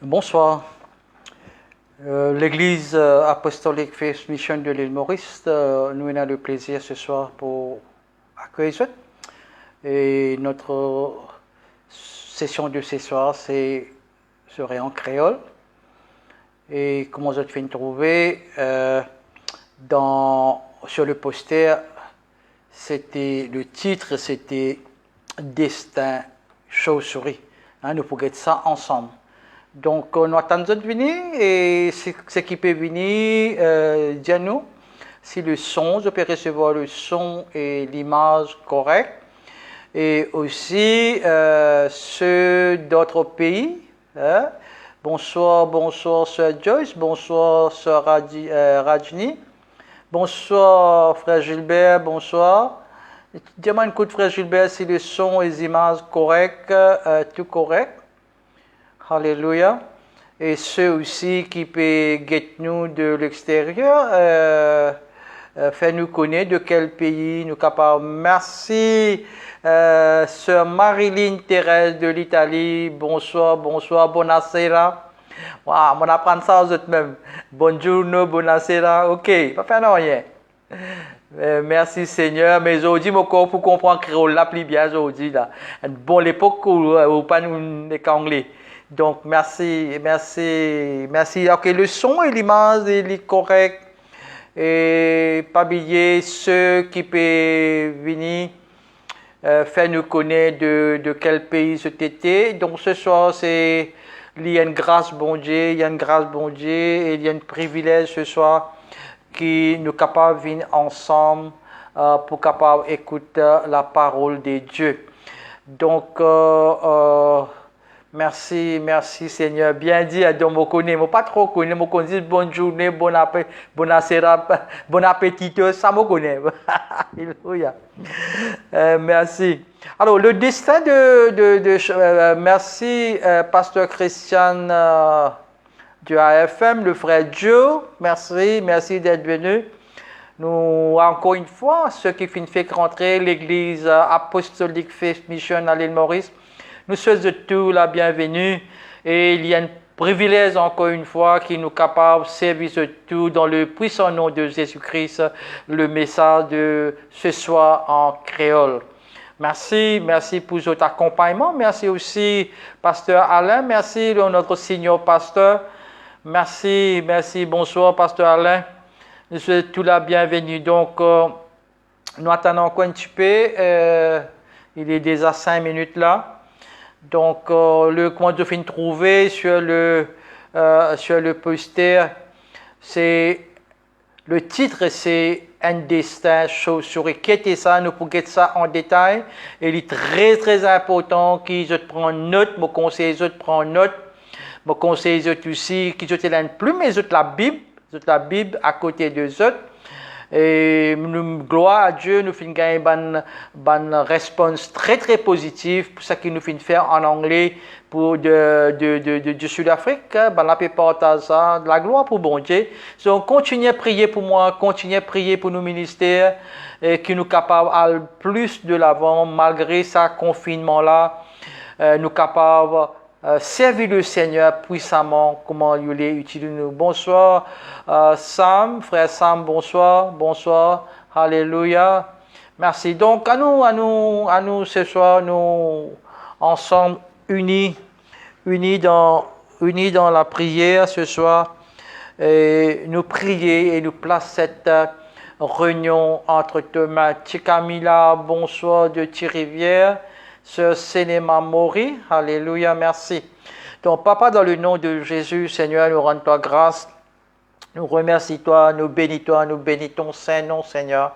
Bonsoir. L'Église apostolique Faith Mission de l'île Maurice, nous avons le plaisir ce soir pour accueillir ça. Et notre session de ce soir serait en créole. Et comment vous avez trouvé sur le poster, le titre c'était Destin Chauve-souris. Nous pourrons être ça ensemble. Donc, nous attendons de venir et ce qui peut venir, dis-nous si le son, je peux recevoir le son et l'image correcte. Et aussi ceux d'autres pays. Bonsoir, Sœur Joyce. Bonsoir, Sœur Rajni. Bonsoir, Frère Gilbert. Bonsoir. Dis-moi un coup de Frère Gilbert si le son et les images correctes, tout correct. Alléluia. Et ceux aussi qui peuvent guetter nous de l'extérieur, faire-nous connaître de quel pays nous sommes capables. Merci, Sœur Marilyn Thérèse de l'Italie. Bonsoir, buonasera. Wow, on apprend ça aux autres même. Buongiorno, buonasera. Ok, pas faire rien. Merci Seigneur, mais aujourd'hui, mon corps pour comprendre créole là, plus bien aujourd'hui là. Bon, l'époque où pas nous les anglais. Donc, merci. Ok, le son et l'image est correct. Et pas oublier ceux qui peuvent venir faire nous connaître de quel pays c'était. Donc, ce soir, il y a une grâce, bon Dieu, et il y a un privilège ce soir qui nous capables de venir ensemble pour capable écouter la parole de Dieu. Donc, merci Seigneur. Bien dit à Dieu, je connais, je pas trop connais, je connais bonne journée, bon appétit, ça me connaît. Alléluia. Merci. Alors, le destin merci Pasteur Christian du AFM, le frère Joe, merci d'être venu. Nous, encore une fois, ceux qui fait rentrer l'Église apostolique Faith Mission à l'île Maurice, nous souhaitons tous la bienvenue et il y a un privilège encore une fois qui nous capable de servir tout dans le puissant nom de Jésus-Christ, le message de ce soir en créole. Merci pour votre accompagnement. Merci aussi, Pasteur Alain. Merci, notre Seigneur Pasteur. Merci. Bonsoir, Pasteur Alain. Nous souhaitons tout la bienvenue. Donc, nous attendons encore un petit peu. Il est déjà 5 minutes là. Donc, comment je viens de trouver sur le poster, c'est le titre, c'est Un destin chauve-souris. Qu'est-ce ça? Nous pouvons ça en détail. Il est très très important que je prends note. Je conseille de prendre note. Je conseille aussi que je te donne plus mais la Bible à côté de eux. Et gloire à Dieu, nous finissons gagner une réponse très très positive pour ce qu'il nous fait faire en anglais pour de Sud-Afrique. La plupart ça, de la gloire pour bon Dieu. Donc continuez à prier pour moi, continuez à prier pour nos ministères et qui nous capables aller plus de l'avant malgré ce confinement là. Nous capables servir le Seigneur puissamment, comment il est utile nous. Bonsoir Sam, frère Sam, bonsoir, alléluia, merci. Donc à nous ce soir, nous ensemble unis dans la prière ce soir, et nous prier et nous placer cette réunion entre tes mains. Camilla, bonsoir de Thirivière. Sœur Sénéma Mori, alléluia, merci. Donc, Papa, dans le nom de Jésus, Seigneur, nous rendons toi grâce, nous remercions toi, nous bénissons Saint nom, Seigneur.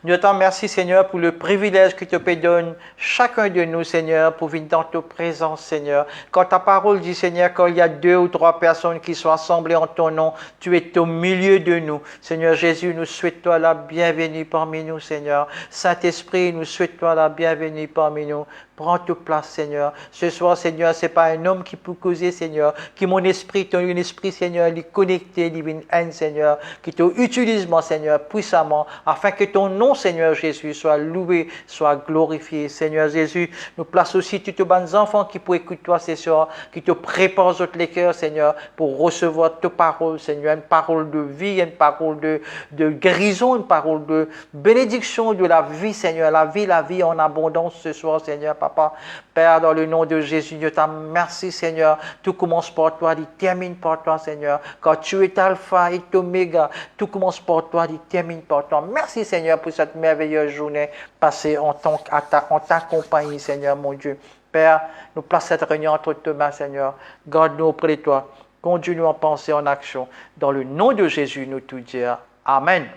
Nous te remercions, Seigneur, pour le privilège que tu peux donner chacun de nous, Seigneur, pour venir dans ta présence, Seigneur. Quand ta parole dit, Seigneur, quand il y a 2 ou 3 personnes qui sont assemblées en ton nom, tu es au milieu de nous. Seigneur Jésus, nous souhaitons la bienvenue parmi nous, Seigneur. Saint-Esprit, nous souhaitons la bienvenue parmi nous. Prends toute place, Seigneur. Ce soir, Seigneur, ce n'est pas un homme qui peut causer, Seigneur. Qui mon esprit, ton esprit, Seigneur, il est connecté, divine haine, Seigneur. Qui te utilise, mon Seigneur, puissamment, afin que ton nom nom, Seigneur Jésus, soit loué, soit glorifié. Seigneur Jésus, nous place aussi tous tes bons enfants qui pour écouter toi, Seigneur, qui te préparent les cœurs, Seigneur, pour recevoir ta parole, Seigneur, une parole de vie, une parole de guérison, une parole de bénédiction de la vie, Seigneur, la vie en abondance ce soir, Seigneur, Papa. Père, dans le nom de Jésus, Dieu t'a merci, Seigneur. Tout commence par toi, il termine par toi, Seigneur. Car tu es Alpha et Oméga, tout commence par toi, il termine par toi. Merci, Seigneur, pour cette merveilleuse journée passée en ta compagnie, Seigneur, mon Dieu. Père, nous place cette réunion entre tes mains, Seigneur. Garde-nous auprès de toi. Conduis-nous en pensée, en action. Dans le nom de Jésus, nous tout dire. Amen.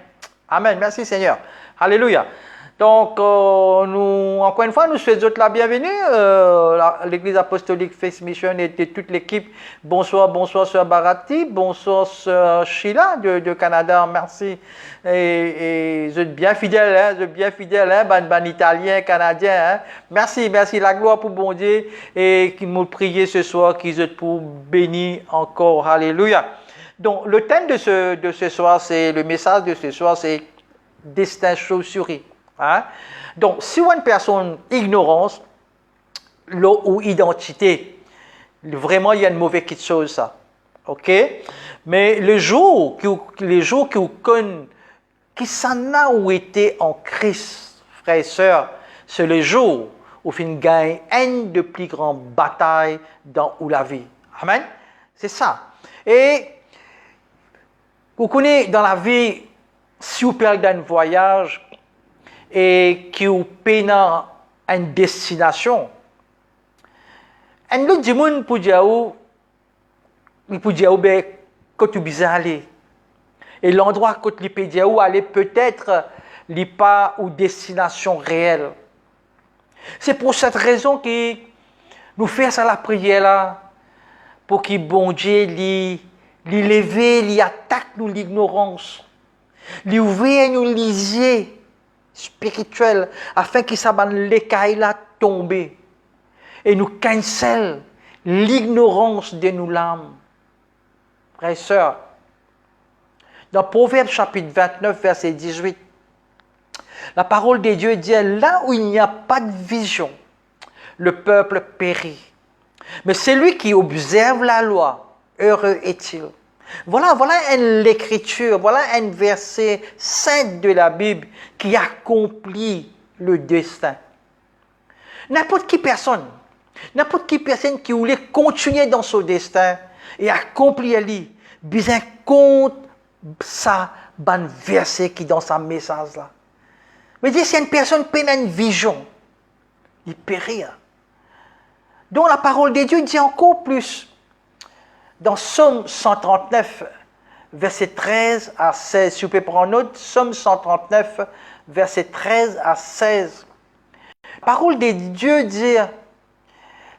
Amen. Merci, Seigneur. Alléluia. Donc, encore une fois, nous souhaitons la bienvenue l'Église apostolique Faith Mission et toute l'équipe. Bonsoir, Sœur Barati. Bonsoir, Sœur Sheila de Canada. Merci. Et vous êtes bien fidèles, hein? Vous êtes bien fidèles, hein? Ban italien, canadien. Hein? Merci. La gloire pour bon Dieu et qui nous priez ce soir, qu'ils êtes pour bénir encore. Alléluia. Donc, le thème de ce soir, le message de ce soir, c'est destin chauve-souris. Hein? Donc, si une personne ignorance ou identité, vraiment, il y a une mauvaise chose, ça. OK? Mais les jours que vous connaissez, qui s'en a ou été en Christ, frères et sœurs, c'est le jour où vous gagnez une de plus grandes batailles dans la vie. Amen? C'est ça. Et vous connaissez dans la vie, si vous perdez un voyage, et qui vous peine une destination. Un autre du monde peut dire que tu es aller. Et l'endroit que tu peux dire aller peut-être n'est pas une destination réelle. C'est pour cette raison que nous faisons la prière là, pour que bon Dieu l'élever, attaque nous l'ignorance, ouvre nous les yeux spirituel afin qu'il s'abandonne l'écaille là tomber et nous cancelle l'ignorance de nos l'âme. Frères et sœurs, dans Proverbe chapitre 29 verset 18, la parole de Dieu dit là où il n'y a pas de vision, le peuple périt. Mais celui qui observe la loi, heureux est-il. Voilà l'écriture, voilà un verset saint de la Bible qui accomplit le destin. N'importe qui personne qui voulait continuer dans son destin et accomplir besoin compte ça, ban verset qui dans sa message là. Mais si une personne peine une vision, il périt. Donc la parole de Dieu dit encore plus. Dans Somme 139, verset 13 à 16, si vous pouvez prendre note, Somme 139, verset 13 à 16. La parole de Dieu dit,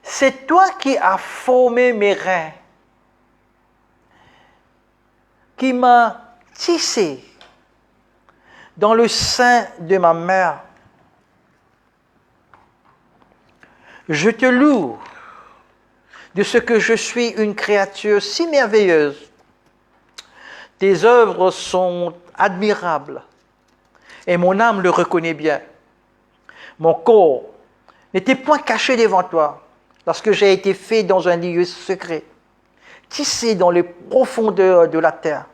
c'est toi qui as formé mes reins, qui m'as tissé dans le sein de ma mère. Je te loue de ce que je suis une créature si merveilleuse. Tes œuvres sont admirables et mon âme le reconnaît bien. Mon corps n'était point caché devant toi lorsque j'ai été fait dans un lieu secret, tissé dans les profondeurs de la terre.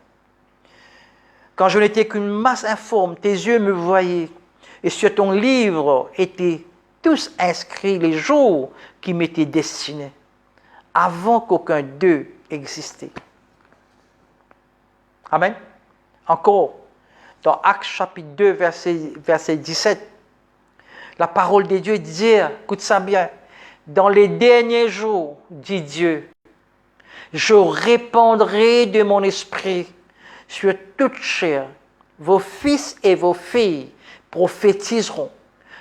Quand je n'étais qu'une masse informe, tes yeux me voyaient et sur ton livre étaient tous inscrits les jours qui m'étaient destinés, avant qu'aucun d'eux existait. Amen. Encore, dans Actes chapitre 2, verset 17, la parole de Dieu dit, écoute ça bien, dans les derniers jours, dit Dieu, je répandrai de mon esprit sur toute chair. Vos fils et vos filles prophétiseront.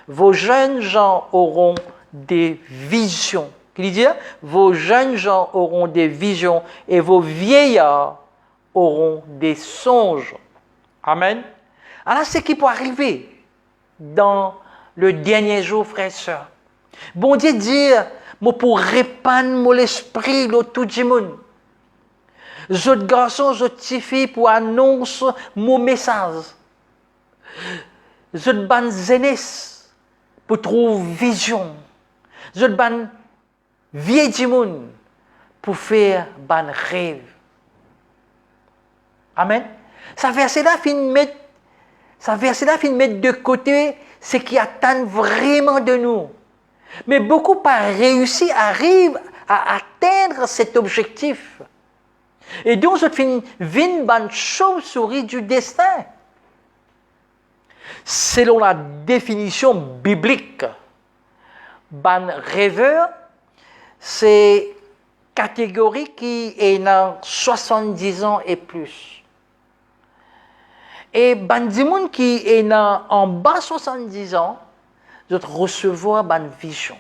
Vos jeunes gens auront des visions. Il dit, vos jeunes gens auront des visions et vos vieillards auront des songes. Amen. Alors, c'est ce qui peut arriver dans le dernier jour, frères et sœurs. Bon Dieu dit, moi pour répandre mon esprit dans tout le monde. Les garçons, les filles pour annoncer mon message. je ban jeunesse pour trouver vision. Je ban vieux du monde pour faire ban rêve. Amen. Ça verset-là fin mettre de côté ce qui attend vraiment de nous. Mais beaucoup pas réussi arrivent à atteindre cet objectif. Et donc, je fin une bonne chauve-souris du destin. Selon la définition biblique, ban rêveur, c'est catégorie qui est dans 70 ans et plus. Et ban du monde qui est dans en bas 70 ans, je recevoir ban vision.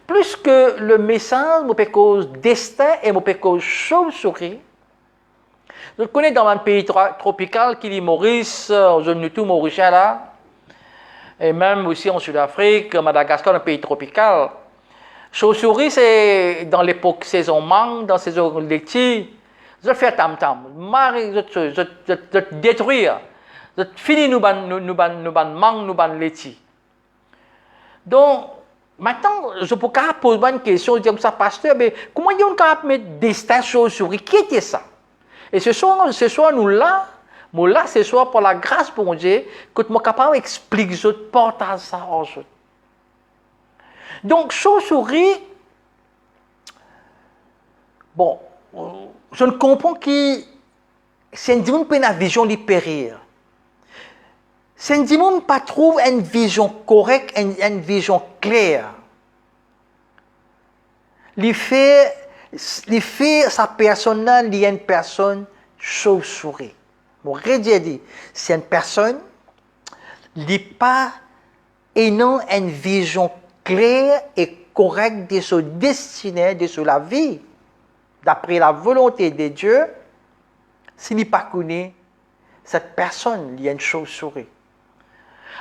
Plus que le message, je peux cause destin et je peux cause chauve-souris. Je connais dans un pays tropical qui est Maurice, je ne tout mauricien là, et même aussi en Sud-Afrique, Madagascar, un pays tropical. Chauve-souris, c'est dans l'époque saison mangue, dans saison laitier. Je fais tam-tam, je détruire, je finis nous ban mangue, nous ban laitier. Donc, maintenant, je peux poser une question, je dis comme ça, pasteur, mais comment on peut mettre destin chauve-souris? Qui était ça? Et ce soir, nous là, ce soir, pour la grâce pour Dieu, que je suis capable d'expliquer, je partage ça en eux. Donc, chauve-souris, bon, je ne comprends que c'est un dimanche qui a une vision de périr. C'est un dimanche qui pas trouve une vision correcte, une vision claire. Il fait sa personne, il y a une personne chauve-souris. Mon Dieu dit, c'est une personne qui n'a pas une vision claire et correcte de son destinée, de sa vie, d'après la volonté de Dieu. S'il n'est pas connu, cette personne, il y a une chauve-souris.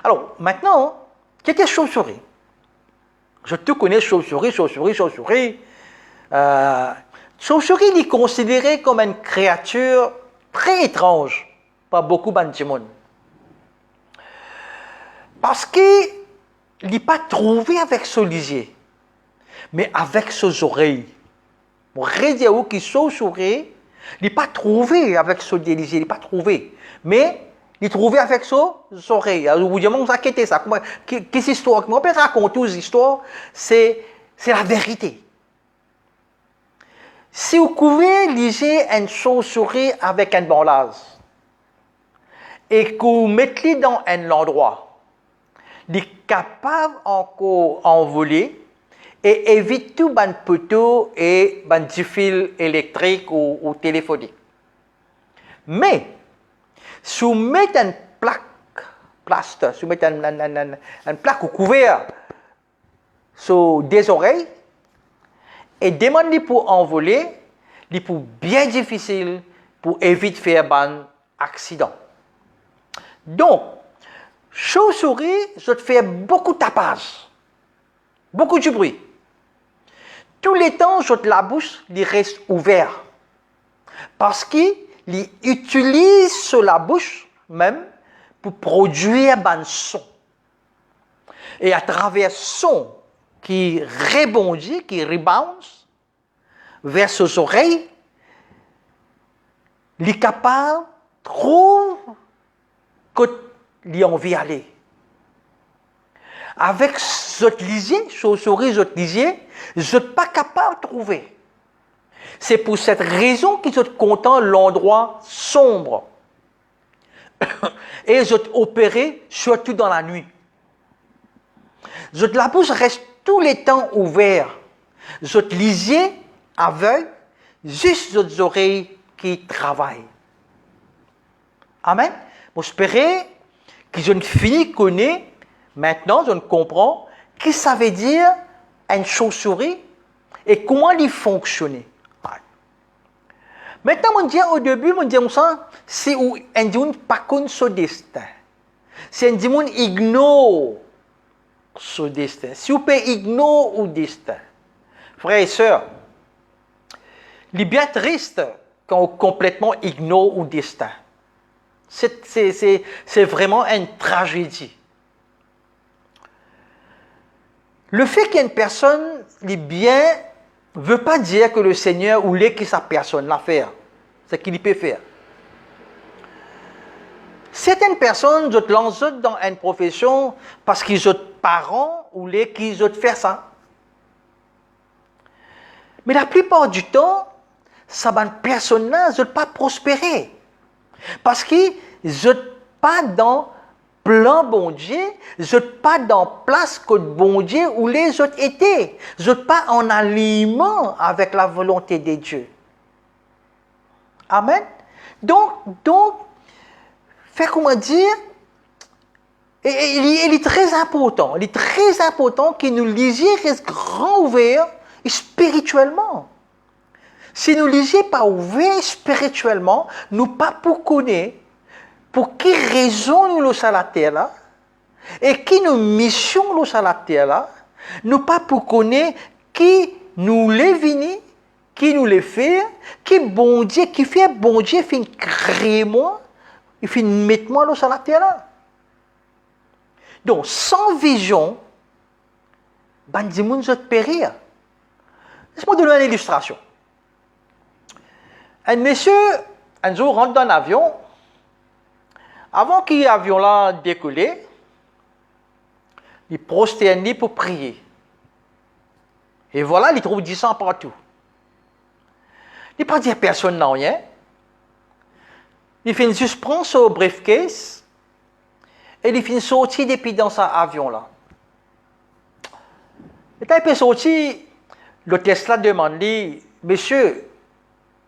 Alors, maintenant, qu'est-ce que chauve-souris? Je te connais chauve-souris. Chauve-souris est considéré comme une créature très étrange par beaucoup de monde. Parce qu'il n'est pas trouvé avec son lisier, mais avec ses oreilles. Mon rédiaou qui chauve-souris, il n'est pas trouvé avec son lisier, il n'est pas trouvé. Mais il est trouvé avec ses oreilles. Alors, vous dites, vous inquiétez ça. Qu'est-ce histoire? Moi, je peux raconter aux histoires, c'est la vérité. Si vous pouvez liser une chauve-souris avec un bandage et que vous mettez dans un endroit, il est capable encore d'envoler et évite tout les poteaux et les fils électriques ou téléphoniques. Mais, si vous mettez une plaque plaste, si vous mettez une plaque au couvert sur des oreilles, et demandez pour envoler, c'est pour bien difficile pour éviter de faire un accident. Donc, chauve-souris, je te fais beaucoup de tapage, beaucoup de bruit. Tous les temps, la bouche reste ouverte. Parce qu'il utilise sur la bouche même pour produire un son. Et à travers son qui rebondit, qui rebound vers ses oreilles, il est capable de trouver qu'il a envie d'aller. Avec cette lisier, chauve-souris, cette lisier, je ne suis pas capable de trouver. C'est pour cette raison qu'ils sont contents l'endroit sombre. Et je opéré surtout dans la nuit. La bouche reste tous les temps ouverte. Je lisier aveugle, juste les oreilles qui travaillent. Amen. J'espère que je ne finis connaître. Maintenant, je ne comprends ce que ça veut dire une chauve-souris et comment il fonctionne. Maintenant, on dit au début, on dit c'est où un dimanche pas contre son destin. C'est un dimanche ignore son destin. Si vous pouvez ignorer le destin, frères et sœurs, il est bien triste quand on complètement ignore le destin. C'est vraiment une tragédie. Le fait qu'il y ait une personne, les biens, ne veut pas dire que le Seigneur ou les qui sa personne l'a faire. C'est qu'il peut faire. Certaines personnes se lancent dans une profession parce qu'ils ont parents ou les qui ont fait ça. Mais la plupart du temps, ces personnes-là ne pas prospérer. Parce qu'ils ne pas dans le plan bon Dieu, ne pas dans la place que bon Dieu où les autres étaient. Ne pas en aliment avec la volonté de Dieu. Amen. Donc, fait comment dire, il est très important. Il est très important que nous lisions restent grand ouverts spirituellement. Si nous lisions pas ouverts spirituellement, nous pas pour connaître pour qui raison nous sommes à la terre là et qui nous mission nous à la terre là, nous pas pour connaître qui nous les vini, qui nous les fait, qui bon Dieu, qui fait bon Dieu fin créer moi. Il fait mettre moi sur la terre là. Donc, sans vision, bandi moun zot périr. Laisse-moi donner une illustration. Un monsieur, un jour, rentre dans l'avion. Avant que l'avion là décolle, il prosterne pour prier. Et voilà, il trouve du sang partout. Il ne peut pas dire personne n'a rien. Il fait juste prendre son briefcase et il fait sortir depuis dans cet avion-là. Et quand il peut sortir, l'hôtesse là demande, monsieur,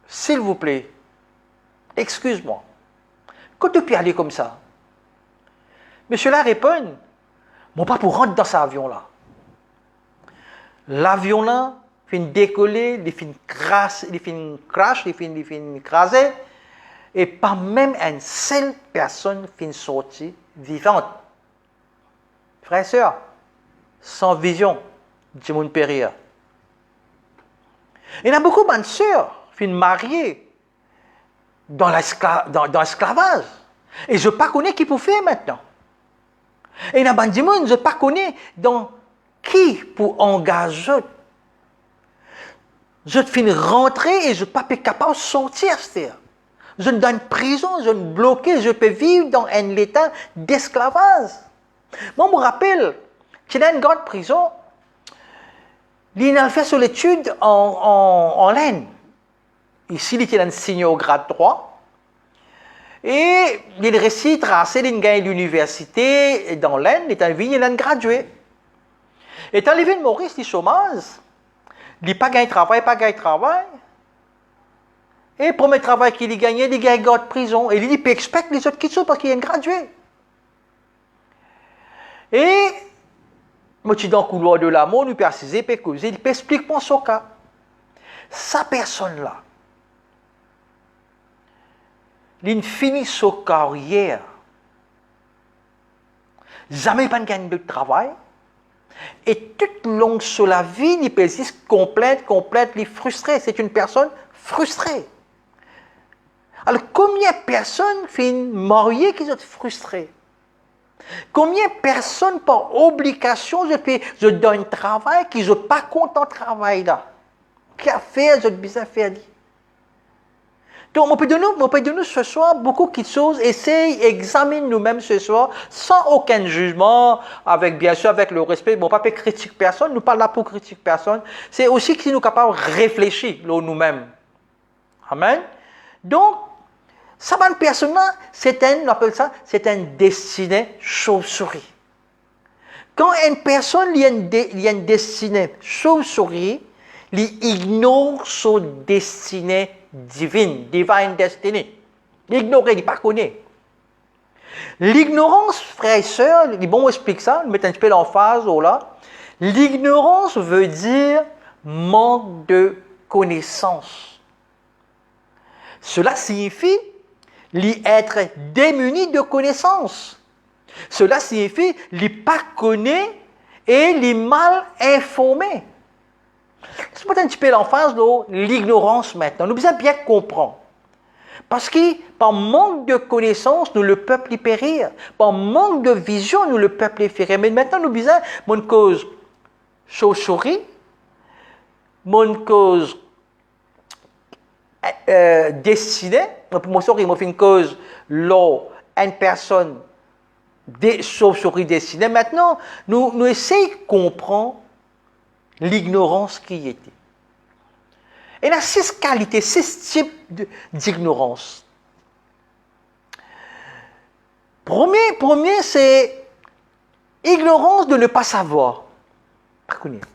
s'il vous plaît, excuse-moi, quand tu peux aller comme ça? Monsieur là répond, bon, pas pour rentrer dans cet avion-là. L'avion-là fait décoller, il fait crash, il fait écraser. Et pas même une seule personne fin sortie vivante. Frères et sœurs, sans vision, du monde périr. Il y a beaucoup de sœurs fin mariées dans l'esclavage. Et je ne pas connais qui pour faire maintenant. Et il y a beaucoup de monde, je ne pas connais dans qui pour engager. Je fin rentrer et je ne pas capable de sortir. Je ne donne prison, je ne bloqué, je peux vivre dans un état d'esclavage. Moi, je me rappelle qu'il y a une grande prison, il a fait son étude en laine. Ici, il était un senior grade 3. Et il réussit à tracer l'université dans laine, il est un gradué. Et dans l'île de Maurice, il chômage, il n'a pas gagné de travail. Et pour le travail qu'il a gagné, il gagne de prison. Et il peut expecter les autres qui sont parce qu'il est un gradué. Et, moi, je suis dans le couloir de l'amour, nous peut assiser, peut causer, il peut expliquer pour son cas. Sa personne-là, il finit sa carrière. Jamais il n'a pas gagné de travail. Et toute longue sur la vie, il peut être complète, il est frustré. C'est une personne frustrée. Alors, combien de personnes finissent mariées qui sont frustrées? Combien de personnes, par obligation, je donne un travail qui ne sont pas contents de travail là? Qui a fait, je besoin faire. Donc, on peut donner ce soir beaucoup de choses, essaye, examine nous-mêmes ce soir, sans aucun jugement, bien sûr avec le respect. Bon, pas critiquer personne, nous pas là pour critiquer personne. C'est aussi que nous sommes capables de réfléchir nous-mêmes. Amen. Donc, ça bonne personne-là, on appelle ça, c'est un destiné chauve-souris. Quand une personne il y a une destinée chauve-souris, il ignore son destinée divine destiny. L'ignorer, il ne pas connaît. L'ignorance, frères et sœurs, bon, on explique ça, on met un petit peu l'emphase là. L'ignorance veut dire manque de connaissance. Cela signifie être démuni de connaissances. Cela signifie pas connaître et mal informé. C'est peut-être un petit peu l'emphase de l'ignorance maintenant. Nous devons bien comprendre. Parce que par manque de connaissances, nous le peuple y périr. Par manque de vision, nous le peuple y périr. Mais maintenant, nous disons, mon cause chauve-souris, mon cause destinée, mon souris, mon fait une cause là, une personne des chauves-souris destinées. Maintenant, nous essayons de comprendre l'ignorance qui y était. Et il y a 6 qualités, 6 types d'ignorance. Premier, c'est ignorance de ne pas savoir. Pas connaître.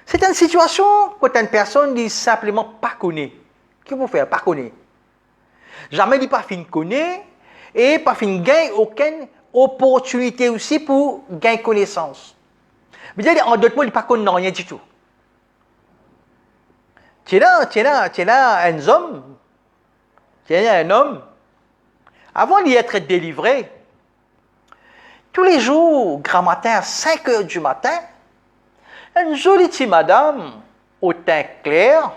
C'est une situation quand une personne dit simplement pas connaître. Qu'est-ce qu'il faut faire? Pas connaître. Jamais dit pas fin connaître et pas fin gagner aucune opportunité aussi pour gagner connaissance. Mais dire en d'autres mots, il pas connaît rien du tout. Tu là un homme, avant d'y être délivré, tous les jours, grand matin, à 5 heures du matin, une jolie petite madame, au teint clair,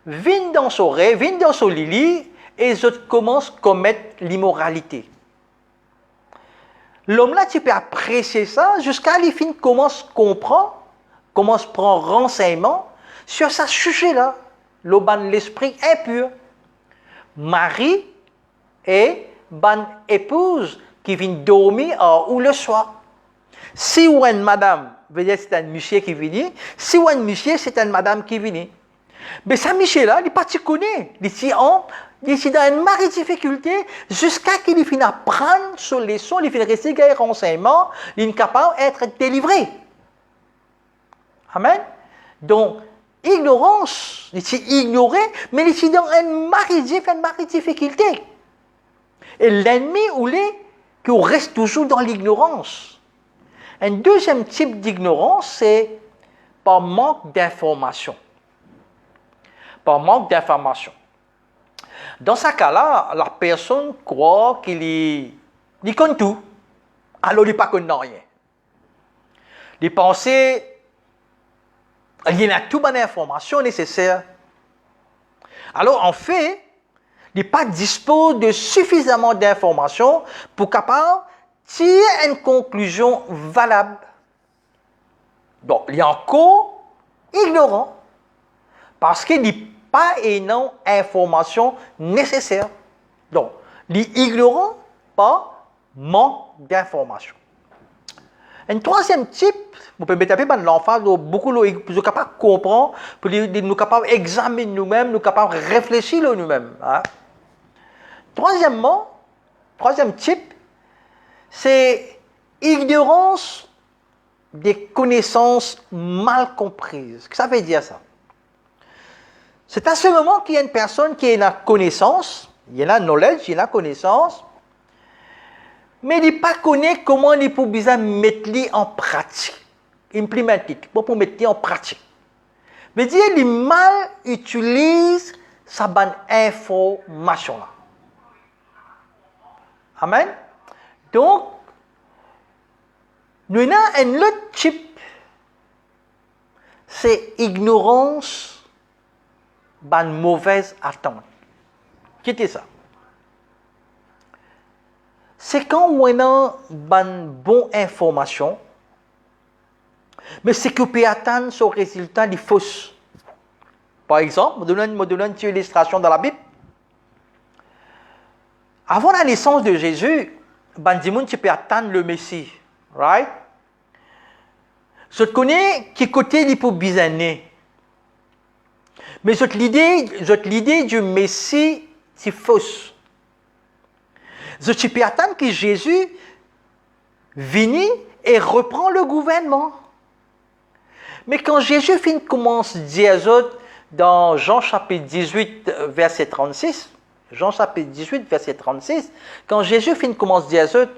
vient dans son rêve, vient dans son lit, et les autres commencent à commettre l'immoralité. L'homme-là, tu peux apprécier ça jusqu'à la fin, commence à comprendre, commence à prendre renseignement sur ce sujet-là, l'esprit impur. Marie et bonne épouse qui vient dormir ou le soir. Si ou une madame, veut dire c'est un monsieur qui vient, si ou un monsieur, c'est une madame qui vient. Mais ça, monsieur-là, il n'est pas tu connais. Il est dans une marée de difficulté jusqu'à qu'il finisse à prendre sur les leçons, il finit à rester avec renseignements, il est capable d'être délivré. Amen. Donc, ignorance, il est ignoré, mais il est dans une marée de difficulté. Et l'ennemi, qui reste toujours dans l'ignorance. Un deuxième type d'ignorance, c'est par manque d'information. Par manque d'information. Dans ce cas-là, la personne croit qu'il connaît tout, alors il ne connaît rien. Il pense qu'il y a toute bonne information nécessaire. Alors en fait, il n'est pas dispose de suffisamment d'informations pour capable tirer une conclusion valable. Donc, il est encore ignorant parce qu'il n'est pas énorme d'informations nécessaires. Donc, il est ignorant par manque d'informations. Un troisième type, vous pouvez mettre l'enfant, beaucoup de capables de comprendre, pour nous capables d'examiner nous-mêmes, nous capables de réfléchir nous-mêmes. Hein? Troisième type, c'est ignorance des connaissances mal comprises. Qu'est-ce que ça veut dire ça? C'est à ce moment qu'il y a une personne qui a la connaissance, il y a la knowledge, il y a la connaissance, mais il ne pas connaît comment il peut bien mettre en pratique, implémenter, pour mettre en pratique. Mais il mal utilise sa bonne information là. Amen. Donc, nous avons un autre type, c'est ignorance, une mauvaise attente. Qu'est-ce que c'est ça? C'est quand on a une bonne information, mais c'est que peut attendre son résultat des fausses. Par exemple, je donne une illustration dans la Bible. Avant la naissance de Jésus, tu peux attendre le Messie, right? Je connais qui côté il peut bien né. Mais l'idée du Messie, c'est fausse. Je peux attendre que Jésus vienne et reprend le gouvernement. Mais quand Jésus commence à dire dans Jean chapitre 18, verset 36, Jean chapitre 18, verset 36, quand Jésus commence à dire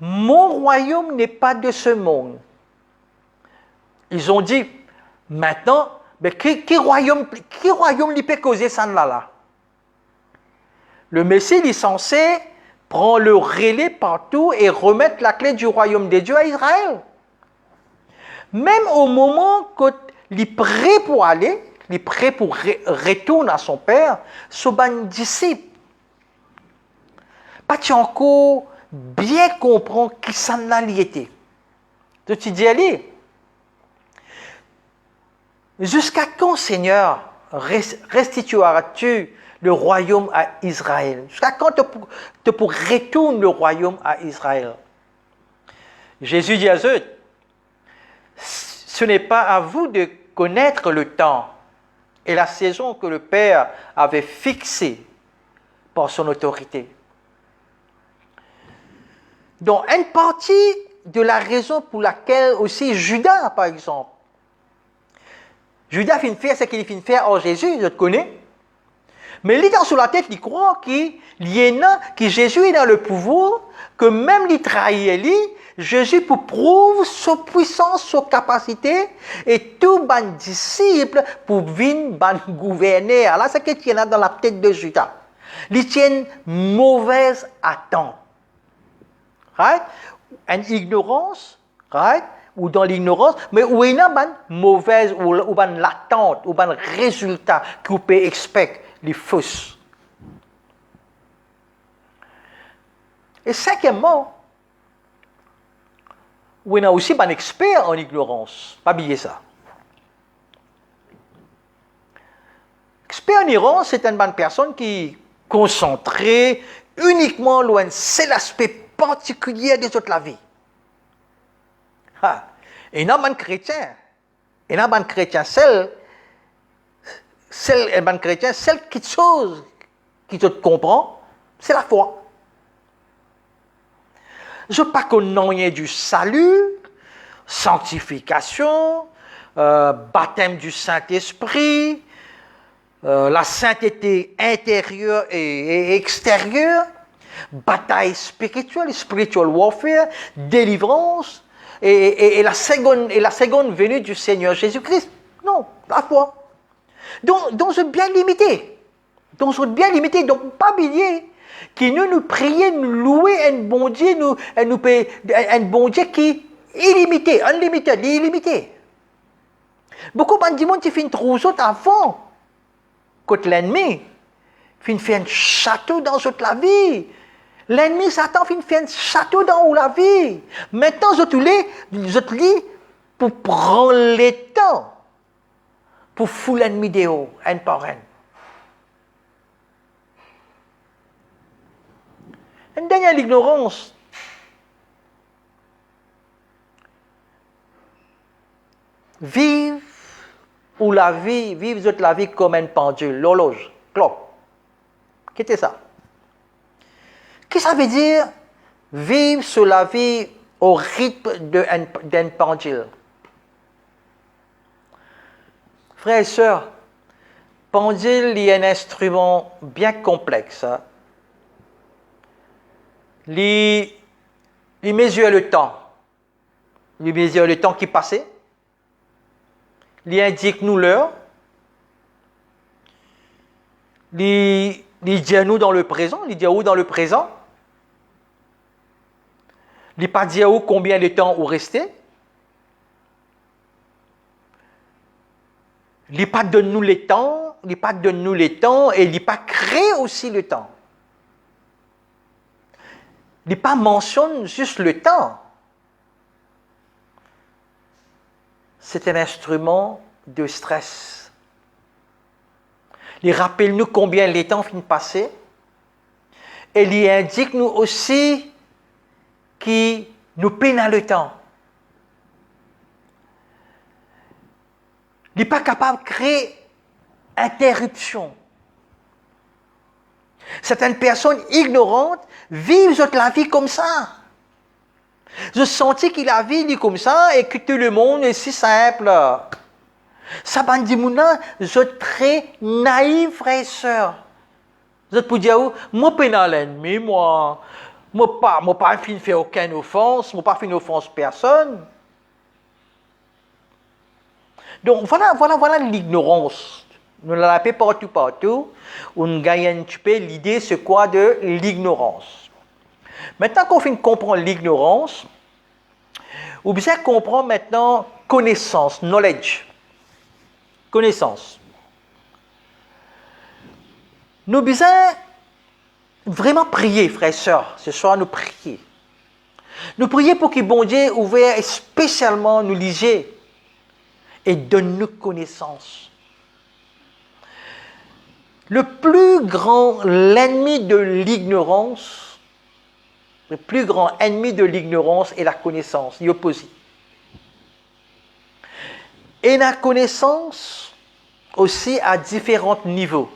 mon royaume n'est pas de ce monde. Ils ont dit, maintenant, mais qui royaume lui peut causer ça là? Le Messie est censé prendre le relais partout et remettre la clé du royaume de Dieu à Israël. Même au moment où il est prêt pour aller, il est prêt pour retourner à son père, son disciple. Pas encore bien comprendre qui s'en a lié. Donc tu dis, allez, jusqu'à quand, Seigneur, restitueras-tu le royaume à Israël? Jusqu'à quand tu pour retourner le royaume à Israël? Jésus dit à eux, ce n'est pas à vous de connaître le temps et la saison que le Père avait fixée par son autorité. Donc, une partie de la raison pour laquelle aussi Judas, par exemple, Judas finit faire ce qu'il finit faire en Jésus, je te connais. Mais lui, dans la tête, il croit que Jésus est dans le pouvoir, que même il trahit lui, Jésus pour prouver sa puissance, sa capacité, et tout bon disciple pour venir gouverner. Alors, c'est ce qui est dans la tête de Judas. Il tient une mauvaise attente. Right? Une ignorance, right? Ou dans l'ignorance, mais où il y a une mauvaise, ou une l'attente, ou un résultat qu'on peut expecter, les fausses. Et cinquièmement, où il y a aussi un expert en ignorance. Pas oublier ça. Expert en ignorance, c'est une bonne personne qui est concentrée uniquement loin de seul aspect particulier des autres la vie. Et non, un chrétien, seule quelque chose qui te comprend, c'est la foi. Je ne sais pas qu'on ait du salut, sanctification, baptême du Saint-Esprit, la sainteté intérieure et extérieure, bataille spirituelle, spiritual warfare, délivrance, et la seconde venue du Seigneur Jésus-Christ. Non, la foi. Dans un bien limité. Donc pas oublier qui nous prier, nous louer un bon Dieu, un bon Dieu qui est illimité, unlimited, illimité. Beaucoup de monde qui finissent trop autres avant que l'ennemi finit faire un château dans toute la vie. L'ennemi Satan finit faire un château dans la vie. Maintenant, je lis pour prendre le temps pour fouler l'ennemi de haut, un par un. Une dernière ignorance. Vive la vie comme un pendule, l'horloge, clock. Qu'est-ce que c'est ça? Qu'est-ce que ça veut dire vivre sur la vie au rythme d'un pendule? Frères et sœurs, pendule est un instrument bien complexe. Il mesure le temps. Il mesure le temps qui passait. Il indique nous l'heure. Il dit à nous dans le présent. Il dit à où dans le présent. Il n'est pas dit à où combien de temps où rester. Il n'est pas donne-nous les temps. Il n'est pas donne-nous les temps et il n'est pas créé aussi le temps. Il n'est pas mentionne juste le temps. C'est un instrument de stress. Il rappelle-nous combien les temps finissent de passer. Et il indique-nous aussi qui nous peine le temps. Il n'est pas capable de créer interruption. Certaines personnes ignorantes vivent la vie comme ça. Je sentis que la vie est comme ça et que tout le monde est si simple. Ça m'a dit, je suis très naïf, frère et sœur. Je peux dire, moi, je suis pas l'ennemi, moi, pas faire aucune offense, moi, pas faire une offense personne. Donc, voilà l'ignorance. Nous l'appelons partout. On gagne un petit peu l'idée, c'est quoi de l'ignorance. Maintenant qu'on finit de comprendre l'ignorance, on bien comprendre maintenant connaissance, knowledge. Connaissance. Nous besoin vraiment prier, frères et sœurs. Ce soir, nous prier. Nous prier pour que bon Dieu ouvre spécialement nous liser et donne-nous connaissance. Le plus grand ennemi de l'ignorance, le plus grand ennemi de l'ignorance est la connaissance, l'opposé. Et la connaissance aussi à différents niveaux.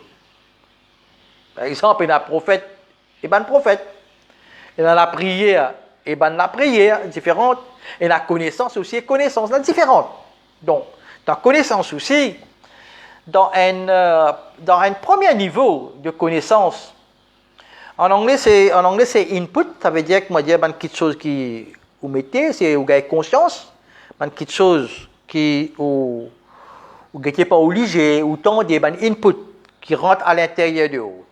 Par exemple, il y a un prophète et un prophète. Il y a la prière et la prière différente. Et la connaissance aussi est connaissance, là, différente. Donc, la connaissance aussi, dans un premier niveau de connaissance, en anglais c'est input, ça veut dire que moi dire quelque chose qui vous mettez, c'est vous avez conscience, quelque chose qui vous n'êtes pas obligé, ou tant des input qui rentre à l'intérieur de vous.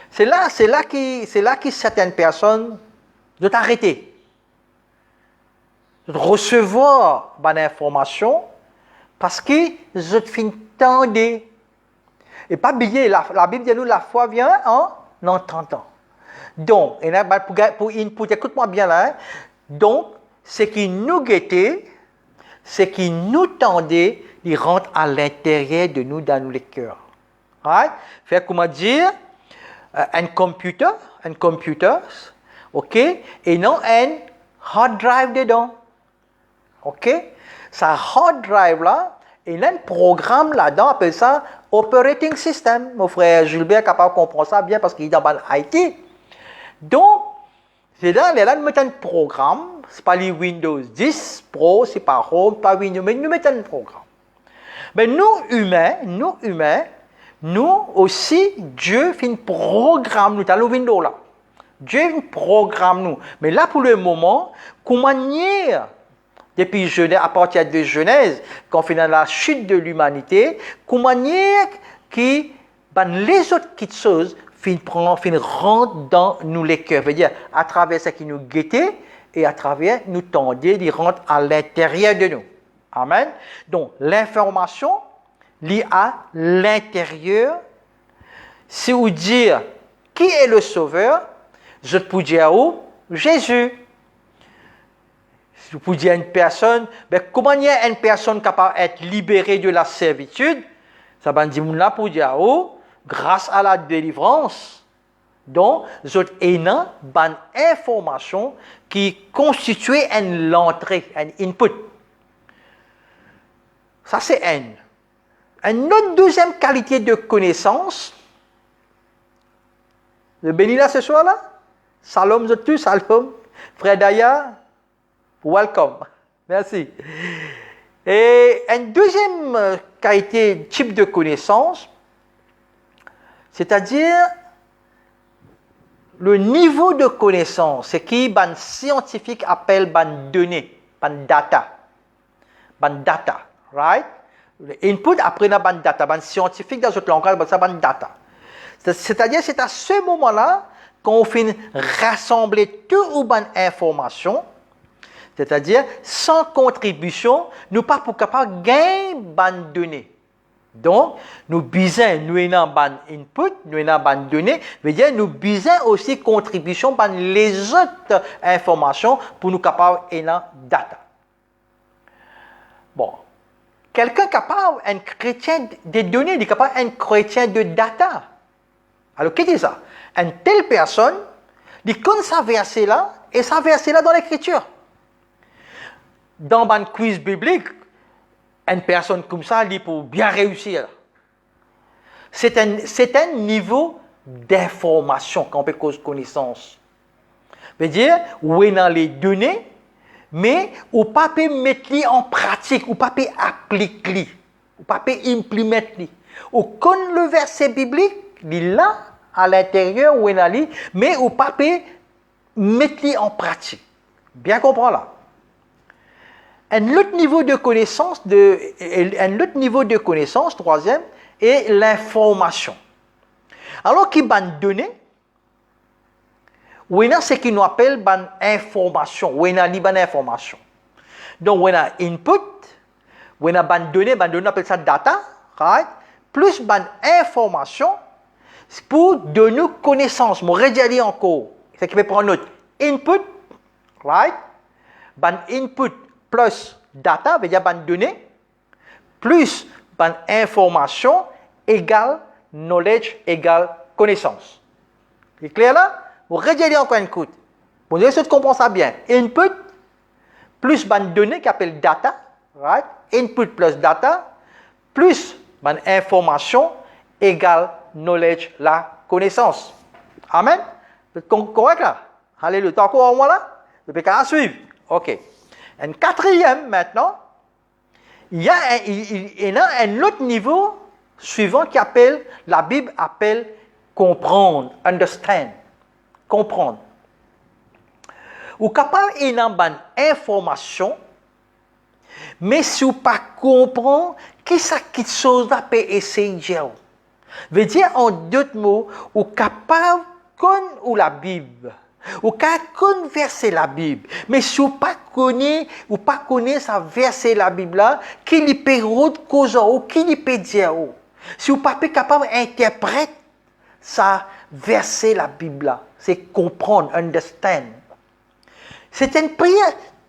C'est là que certaines personnes doivent arrêter de recevoir des informations parce que je t'entendais. Et pas oublier, la Bible dit nous la foi vient en entendant. Donc, pour input, écoute-moi bien là. Hein. Donc, ce qui nous guettait, ce qui nous tendait, il rentre à l'intérieur de nous, dans nos cœurs. Right? Fait comment dire? Un computer, ok, et non un hard drive dedans, ok. Ça hard drive là, il y a un programme là-dedans, on appelle ça operating system. Mon frère Gilbert est capable de comprendre ça bien parce qu'il est dans l'IT. Donc, c'est là, nous mettons un programme, c'est pas les Windows 10 Pro, c'est pas Home, pas Windows, mais nous mettons un programme. Mais nous humains, nous aussi, Dieu fait un programme, nous, dans le Windows là. Dieu fait un programme, nous. Mais là, pour le moment, comment manière, depuis Genèse, à partir de Genèse, quand on fait dans la chute de l'humanité, comment manière qui, les autres petites choses, rentrent dans nous les cœurs. C'est-à-dire, à travers ce qui nous guettait et à travers nous tendait, ils rentrent à l'intérieur de nous. Amen. Donc, l'information, lié à l'intérieur, si vous dites qui est le sauveur, je peux dire où Jésus. Si vous pouvez dire à une personne, comment il y a une personne capable d'être libérée de la servitude, ça va dire là pour dire où grâce à la délivrance. Donc, vous avez une information qui constitue l'entrée, un input. Ça, c'est une. Une autre deuxième qualité de connaissance, le béni là ce soir là, Salom Zotu, Salom, Frère Daya, welcome, merci. Et une deuxième qualité, type de connaissance, c'est-à-dire le niveau de connaissance, c'est qui les scientifiques appellent les données, les data, right? Input après la bande data, bande scientifique dans notre langage, ça bande data. C'est-à-dire c'est à ce moment-là qu'on fait rassembler toutes les bonnes informations, c'est-à-dire sans contribution, nous pas pour capable de gagner bonnes données. Donc, nous besoin nous ayons bonne input, nous ayons bonne données, veut dire nous besoin aussi contribution par les autres informations pour nous capable de data. Bon. Quelqu'un capable, un chrétien de données, il est capable un chrétien de data. Alors, qu'est-ce que c'est ça? Une telle personne, il connaît sa verset là, et sa verset là dans l'écriture. Dans un quiz biblique, une personne comme ça, il peut bien réussir. C'est un niveau d'information qu'on peut cause connaissance. veut dire, où est dans les données, mais on ne peut pas mettre en pratique, on ne peut pas appliquer, on ne peut pas implémenter. On connaît le verset biblique, il est là, à l'intérieur, où est dans lui, mais on ne peut pas mettre en pratique. Bien comprendre là. Un autre niveau de connaissance, troisième, est l'information. Alors qu'il y a une donnée, il y a ce qu'on appelle une information, il y a une information. Donc, il y a input, il y a une donnée, on appelle ça data, right? Plus une information, pour donner connaissance. Je redis encore. C'est qui peut prendre notre input, right? Ban input plus data, veut dire ban données, plus ban information égale knowledge égale connaissance. C'est clair là? Vous redis encore une coup. Vous devez essayer de comprendre ça bien. Input plus ban données qui appelle data, right? Input plus data, plus ban information égale knowledge, la connaissance. Amen? Vous êtes correct là? Alléluia. T'as encore au moins là? Vous pouvez qu'à suivre. OK. Un quatrième maintenant, il y a un autre niveau suivant qui appelle, la Bible appelle comprendre, understand, comprendre. Ou capable d'avoir une information, mais si vous ne comprenez pas, qu'est-ce que chose là peut essayer de dire? Veut dire en d'autres mots, ou capable ou la Bible, ou capable verser la Bible, mais si vous ne connaissez pas verser la Bible là, qui lui peut cause ou qui lui peut dire, si vous n'êtes pas capable d'interpréter ça verser la Bible là, c'est comprendre, understand. C'est une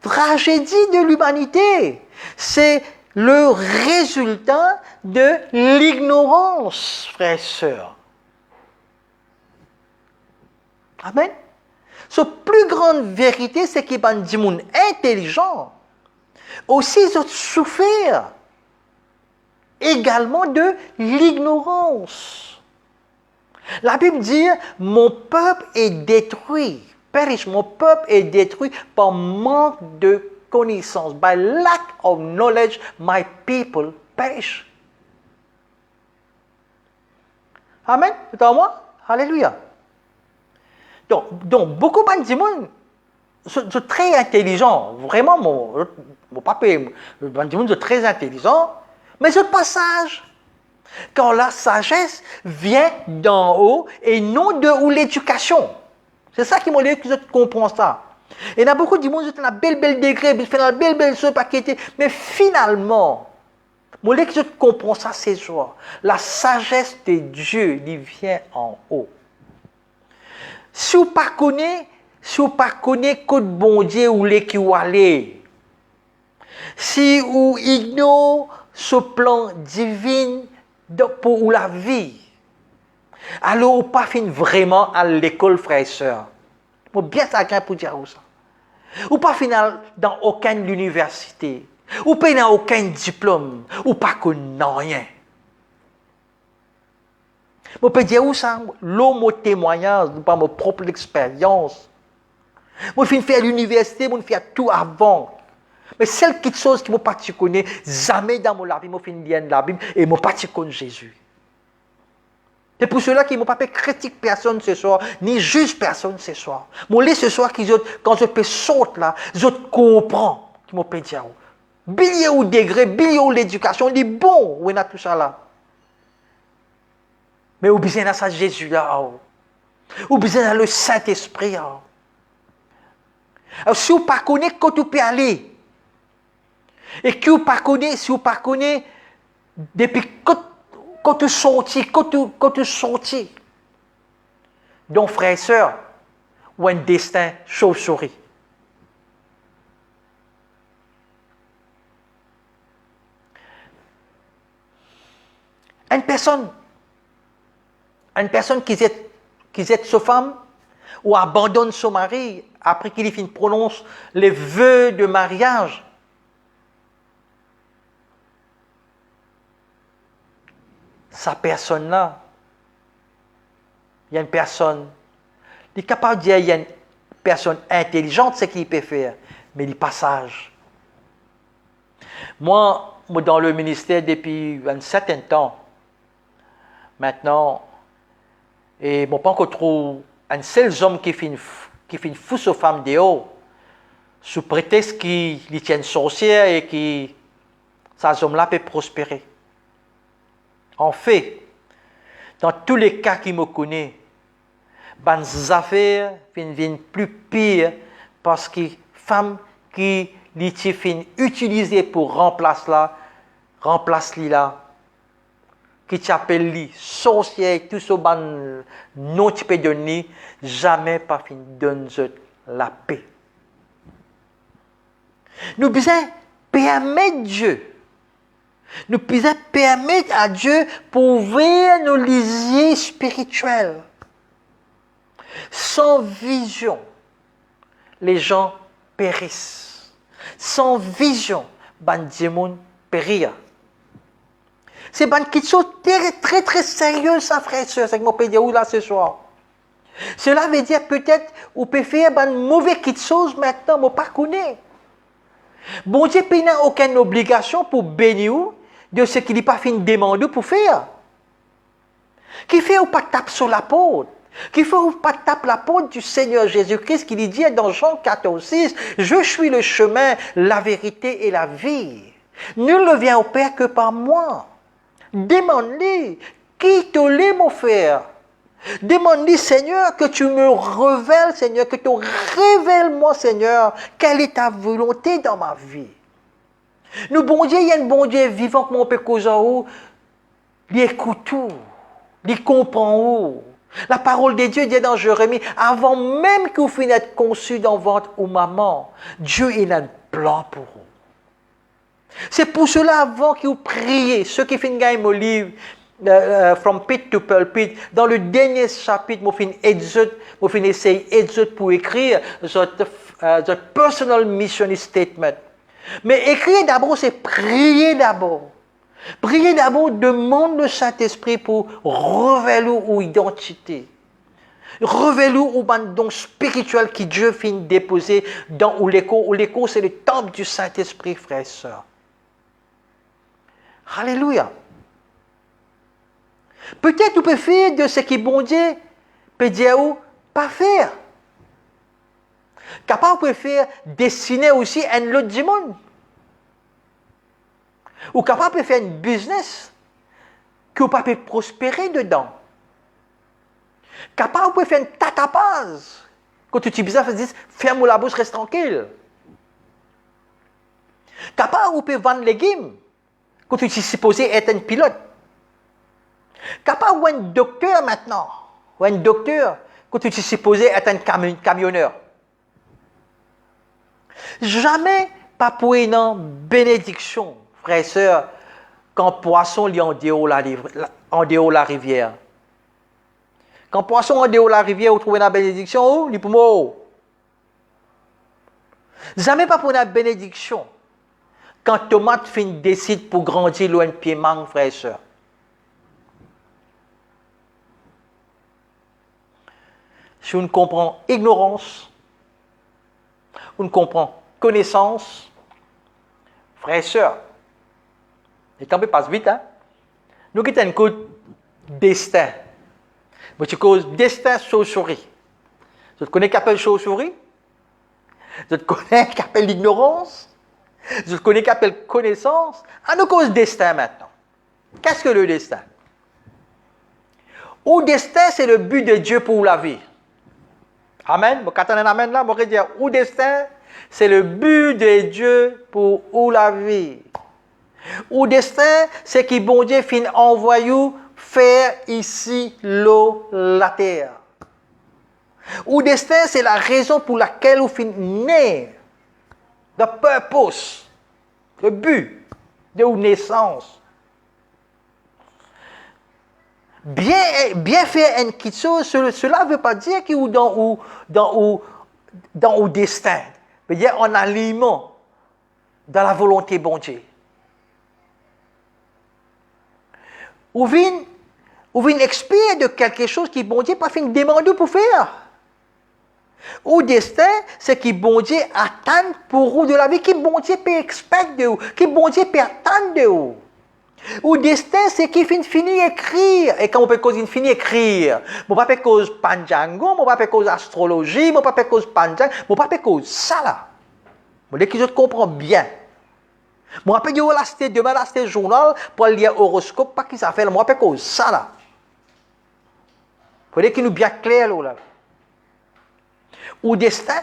tragédie de l'humanité. C'est le résultat de l'ignorance, frères et sœurs. Amen. Sa plus grande vérité, c'est qu'il y a des gens intelligents. Aussi, ils ont souffert également de l'ignorance. La Bible dit, mon peuple est détruit. Perish, mon peuple est détruit par manque de connaissance. By lack of knowledge, my people perish. Amen. C'est à moi? Alléluia. Donc beaucoup de gens sont très intelligents. Vraiment, mon papa, sont très intelligents. Mais ce passage, quand la sagesse vient d'en haut et non de où l'éducation. C'est ça qui m'a dit que je comprends ça. Et il y a beaucoup de gens qui ont un bel degré, ils font un bel ce paquet. Mais finalement, je dis que je comprends ça ces jours. La sagesse de Dieu, il vient en haut. Si vous ne connaissez que le bon Dieu où les qui ou aller, si vous ignorez ce plan divin pour la vie, alors vous pas fin vraiment à l'école, frères et sœurs. Faut bien ça pour dire ça. Ou pas final dans aucune université, ou pas dans aucun diplôme, ou pas connaît rien. Je peux dire où ça, l'homme témoignage, par ma propre expérience. Je fais faire l'université, je fais tout avant. Mais celle quelque chose qui m'a pas connaît, jamais dans mon vie, je fais lire la Bible et je pas connaît Jésus. C'est pour cela qu'il ne m'a pas critique personne ce soir, ni juge personne ce soir. Moi, ce soir, quand je peux sauter là, je comprends qui m'a dire. Billet au degré, billet ou l'éducation, il est bon, on a tout ça là. Mais ou besoin de ça Jésus là, ou besoin de le Saint-Esprit. Alors, si vous ne connaissez pas, quand vous pouvez aller, et que vous ne connaissez, si vous ne connaissez, depuis quand tu sortis, donc frères et sœurs, ou un destin chauve-souris. Une personne qui est sa femme, ou abandonne son mari, après qu'il prononce les vœux de mariage, sa personne-là, il y a une personne, il est capable de dire il y a une personne intelligente, c'est ce qu'il peut faire, mais il est pas sage. Moi, dans le ministère depuis un certain temps, maintenant, et je ne pas encore trop un seul homme qui fait fou aux femmes de haut, sous prétexte qu'il tient sorcière et que ces hommes-là peut prospérer. En fait, dans tous les cas qui me connaissent, les affaires viennent plus pires parce que les femmes qui sont utilisées pour remplacer là, qui t'appelle lui, sorcier, tout ce ban non tu peux donner, jamais pas fin donne la paix. Nous besoin permettre Dieu. Nous besoin permettre à Dieu pour ouvrir nos lisiers spirituels. Sans vision, les gens périssent. Sans vision, ban démon périr. C'est quelque chose de très très sérieux, ça, frère et soeur, c'est que mon pédia là ce soir. Cela veut dire peut-être, ou peut faire une mauvaise chose maintenant, mais pas connaître. Bon Dieu n'a aucune obligation pour bénir de ce qu'il n'a pas fait demander pour faire. Qui fait ou pas tape sur la porte? Qui fait ou pas tape la porte du Seigneur Jésus-Christ qui lui dit dans Jean 14,6, je suis le chemin, la vérité et la vie. Nul ne vient au Père que par moi. Demande-lui, qui te l'est mon frère? Demande-lui, Seigneur, que tu me révèles, Seigneur, que tu révèles moi, Seigneur, quelle est ta volonté dans ma vie. Nous, bon Dieu, il y a un bon Dieu vivant que mon père cause en haut, il écoute tout, il comprend où. La parole de Dieu dit dans Jérémie, avant même que vous finissiez d'être conçu dans votre ou maman, Dieu il a un plan pour vous. C'est pour cela, avant que vous priez, ceux qui finissent gagner mon livre, From Pit to Pulpit, dans le dernier chapitre, je finis essayer pour écrire the personal mission statement. Mais écrire d'abord, c'est prier d'abord. Priez d'abord, demande le Saint-Esprit pour révéler ou identité. Révéler ou un don spirituel qui Dieu finit déposer dans ou l'écho, c'est le temple du Saint-Esprit, frères et sœurs. Alléluia. Peut-être vous pouvez faire de ce qui bon Dieu peut dire ou pas faire. Capable vous pouvez faire dessiner aussi un lot du monde. Ou capable de faire un business que vous ne pouvez pas prospérer dedans. Capable de faire une tatapase. Quand tu dis bizarre, tu dis ferme la bouche, reste tranquille. Capable de vendre des légumes. Quand tu es supposé être un pilote. Capable ou un docteur maintenant. Ou un docteur quand tu es supposé être un camionneur. Jamais pas pour une bénédiction. Frères et sœurs, quand poisson lit en dehors la rivière. Quand poisson en dehors la rivière, vous trouvez la bénédiction, il pour moi. Jamais pas pour une bénédiction. Quand tomate fin décide pour grandir loin de pied mangue, frères et sœurs. Si on comprend ignorance, on comprend connaissance, frères et sœurs, le temps passe vite, hein? Nous qui avons un code destin. Mais tu causes destin chauve-souris. Tu connais qu'appelle chauve-souris? Tu connais qu'appelle l'ignorance? Tu connais qu'appelle connaissance? À nous cause destin maintenant. Qu'est-ce que le destin? Au destin, c'est le but de Dieu pour la vie. Amen. Quand on a un amen là, on va dire, au destin, c'est le but de Dieu pour la vie. Au destin, c'est que bon Dieu fin envoyer faire ici l'eau, la terre. Au destin, c'est la raison pour laquelle vous fin né. The purpose, le but de votre naissance. Bien faire une petite chose, cela ne veut pas dire que dans au destin. Ça veut dire en aliment dans la volonté bon Dieu. Ou vient expert de quelque chose qui bon Dieu pas fait une demande pour faire. Au destin, c'est qui bon Dieu attend pour vous de la vie, qui bon Dieu peut expecter de vous, qui bon Dieu peut attendre de vous. Au destin, c'est qui finit écrire. Et quand on peut cause finit écrire, on ne peut pas cause panjango, on ne peut pas cause astrologie, on ne peut pas cause panjang, on ne peut pas cause ça là. Vous voulez que je comprends bien. Moi, je peux l'acheter demain, l'acheter journal pour lire horoscope, pas qui ça fait, moi, je peux cause ça là. Vous voulez qu'il nous bien clair là. Au destin,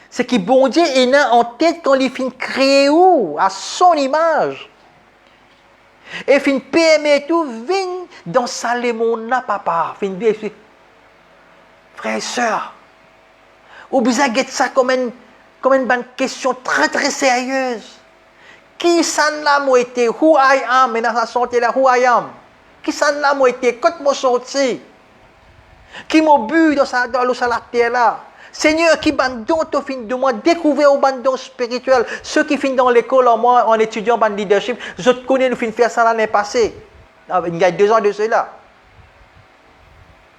c'est que bon Dieu est en tête quand il finit créer à son image. Et fin permet tout, vin dans sa lémona, papa. Fin bien, frère et soeur, ou besoin de ça comme une bonne question très très sérieuse. Qui s'en l'a moi été? Who I am? Et dans sa santé là, who I am? Qui s'en l'a moi été? Quand moi sorti? Qui m'a bu dans l'eau sur la terre là? Seigneur, qui bandon au fin de moi, découvert au bandon spirituel. Ceux qui finissent dans l'école en étudiant en leadership, je te connais, nous finissons faire ça l'année passée. Il y a 2 ans de cela.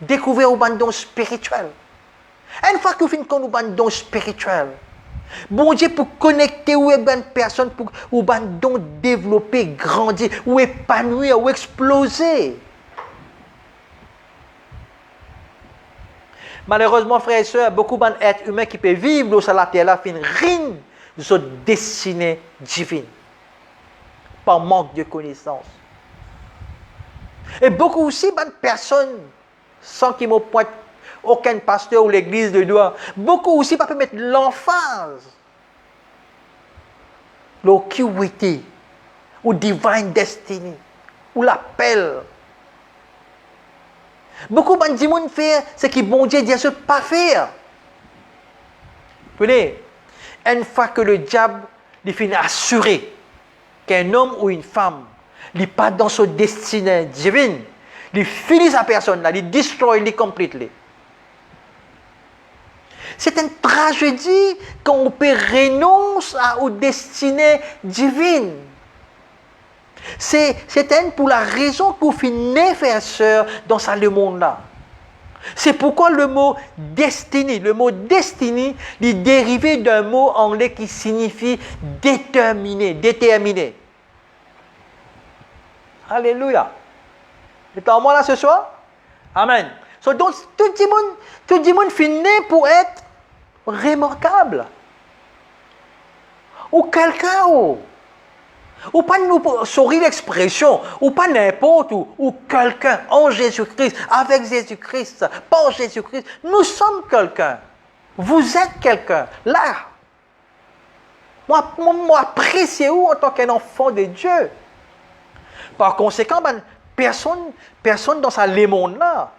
Découvert au bandon spirituel. Une fois que vous finissez au bandon spirituel, bon Dieu, pour connecter ou une personne, pour ou bandon développer, grandir, ou épanouir, ou exploser. Malheureusement, frères et sœurs, beaucoup d'êtres humains qui peuvent vivre sur la terre là, fin rien de leur destinée divine. Par manque de connaissances. Et beaucoup aussi de personnes, sans qu'ils me pointent aucun pasteur ou l'église de doigt, beaucoup aussi pas mettre l'emphase, l'occulté, ou divine destiny, ou l'appel. Beaucoup de gens font ce que bon Dieu dit à pas faire. Vous voyez, une fois que le diable il finit assuré qu'un homme ou une femme n'est pas dans son destinée divine, il finit sa personne là, il détruit il complètement. C'est une tragédie quand on peut renoncer aux destinées divines. C'est pour la raison qu'on finit faire sœur dans le monde-là. C'est pourquoi le mot destinée est dérivé d'un mot anglais qui signifie déterminé. Alléluia. C'est en moi là ce soir? Amen. Donc tout le monde finit pour être remarquable. Ou quelqu'un ou pas nous sourire l'expression, ou pas n'importe où, ou quelqu'un en Jésus-Christ, avec Jésus-Christ, par Jésus-Christ, nous sommes quelqu'un. Vous êtes quelqu'un. Là. Moi appréciez vous en tant qu'un enfant de Dieu. Par conséquent, personne dans ce monde-là,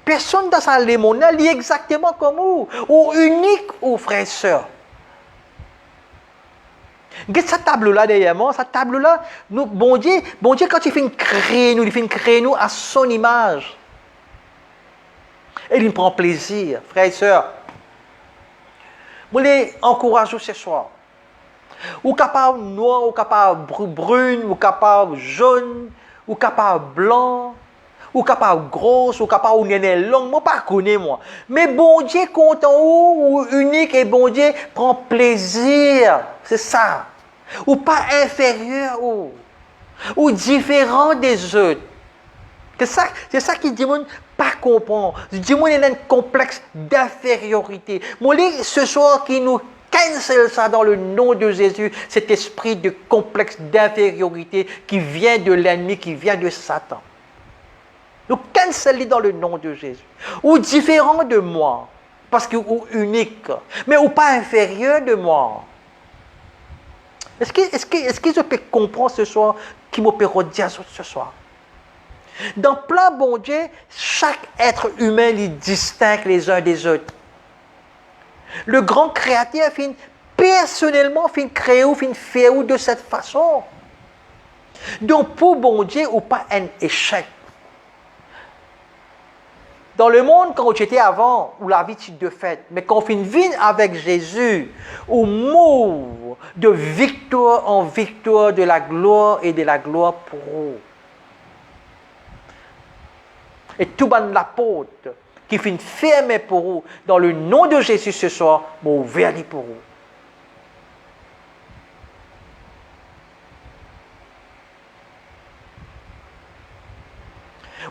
personne dans ce monde-là est exactement comme vous, ou unique, ou frère et sœur. Regarde cette table-là derrière moi, cette table-là, bon Dieu, quand il fait créer nous à son image. Et il prend plaisir, frères et sœurs. Je les encourage ce soir. Ou capable noir, ou capable brune, ou capable jaune, ou capable blanc, ou capable grosse, ou capable ou long, moi pas connais moi. Mais bon Dieu content ou unique et bon Dieu prend plaisir. C'est ça. Ou pas inférieur ou différent des autres. C'est ça qui dit pas comprendre. Dit il y a un complexe d'infériorité. Moi ce soir qui nous cancel ça dans le nom de Jésus, cet esprit de complexe d'infériorité qui vient de l'ennemi, qui vient de Satan. Nous cancel dans le nom de Jésus. Ou différent de moi, parce que ou unique, mais ou pas inférieur de moi. Est-ce que je peux comprendre ce soir qui me peut redire ce soir? Dans plein bon Dieu, chaque être humain est distinct les uns des autres. Le grand créateur personnellement créer ou faire de cette façon. Donc pour bon Dieu, ou pas un échec. Dans le monde, quand j'étais avant, où la vie est de fête, mais quand on vit avec Jésus, on move de victoire en victoire, de la gloire et de la gloire pour eux. Et tout le monde l'apôtre qui finit fermé pour eux, dans le nom de Jésus ce soir, mon vernis pour eux.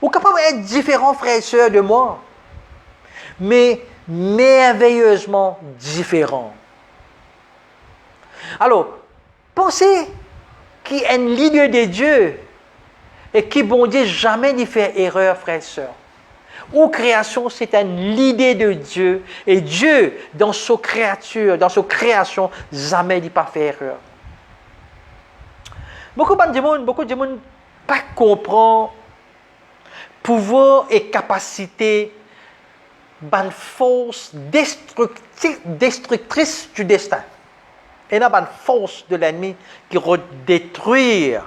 Vous êtes capable d'être différents, frères et sœurs, de moi, mais merveilleusement différents. Alors, pensez qu'il y a un leader de Dieu et qui, bon Dieu, jamais n'y fait erreur, frères et sœurs. Ou création, c'est un leader de Dieu et Dieu, dans sa créature, dans sa création, jamais n'y pas fait erreur. Beaucoup de monde pas comprend pouvoir et capacité ban force destructrice du destin. Et là, ban force de l'ennemi qui va détruire.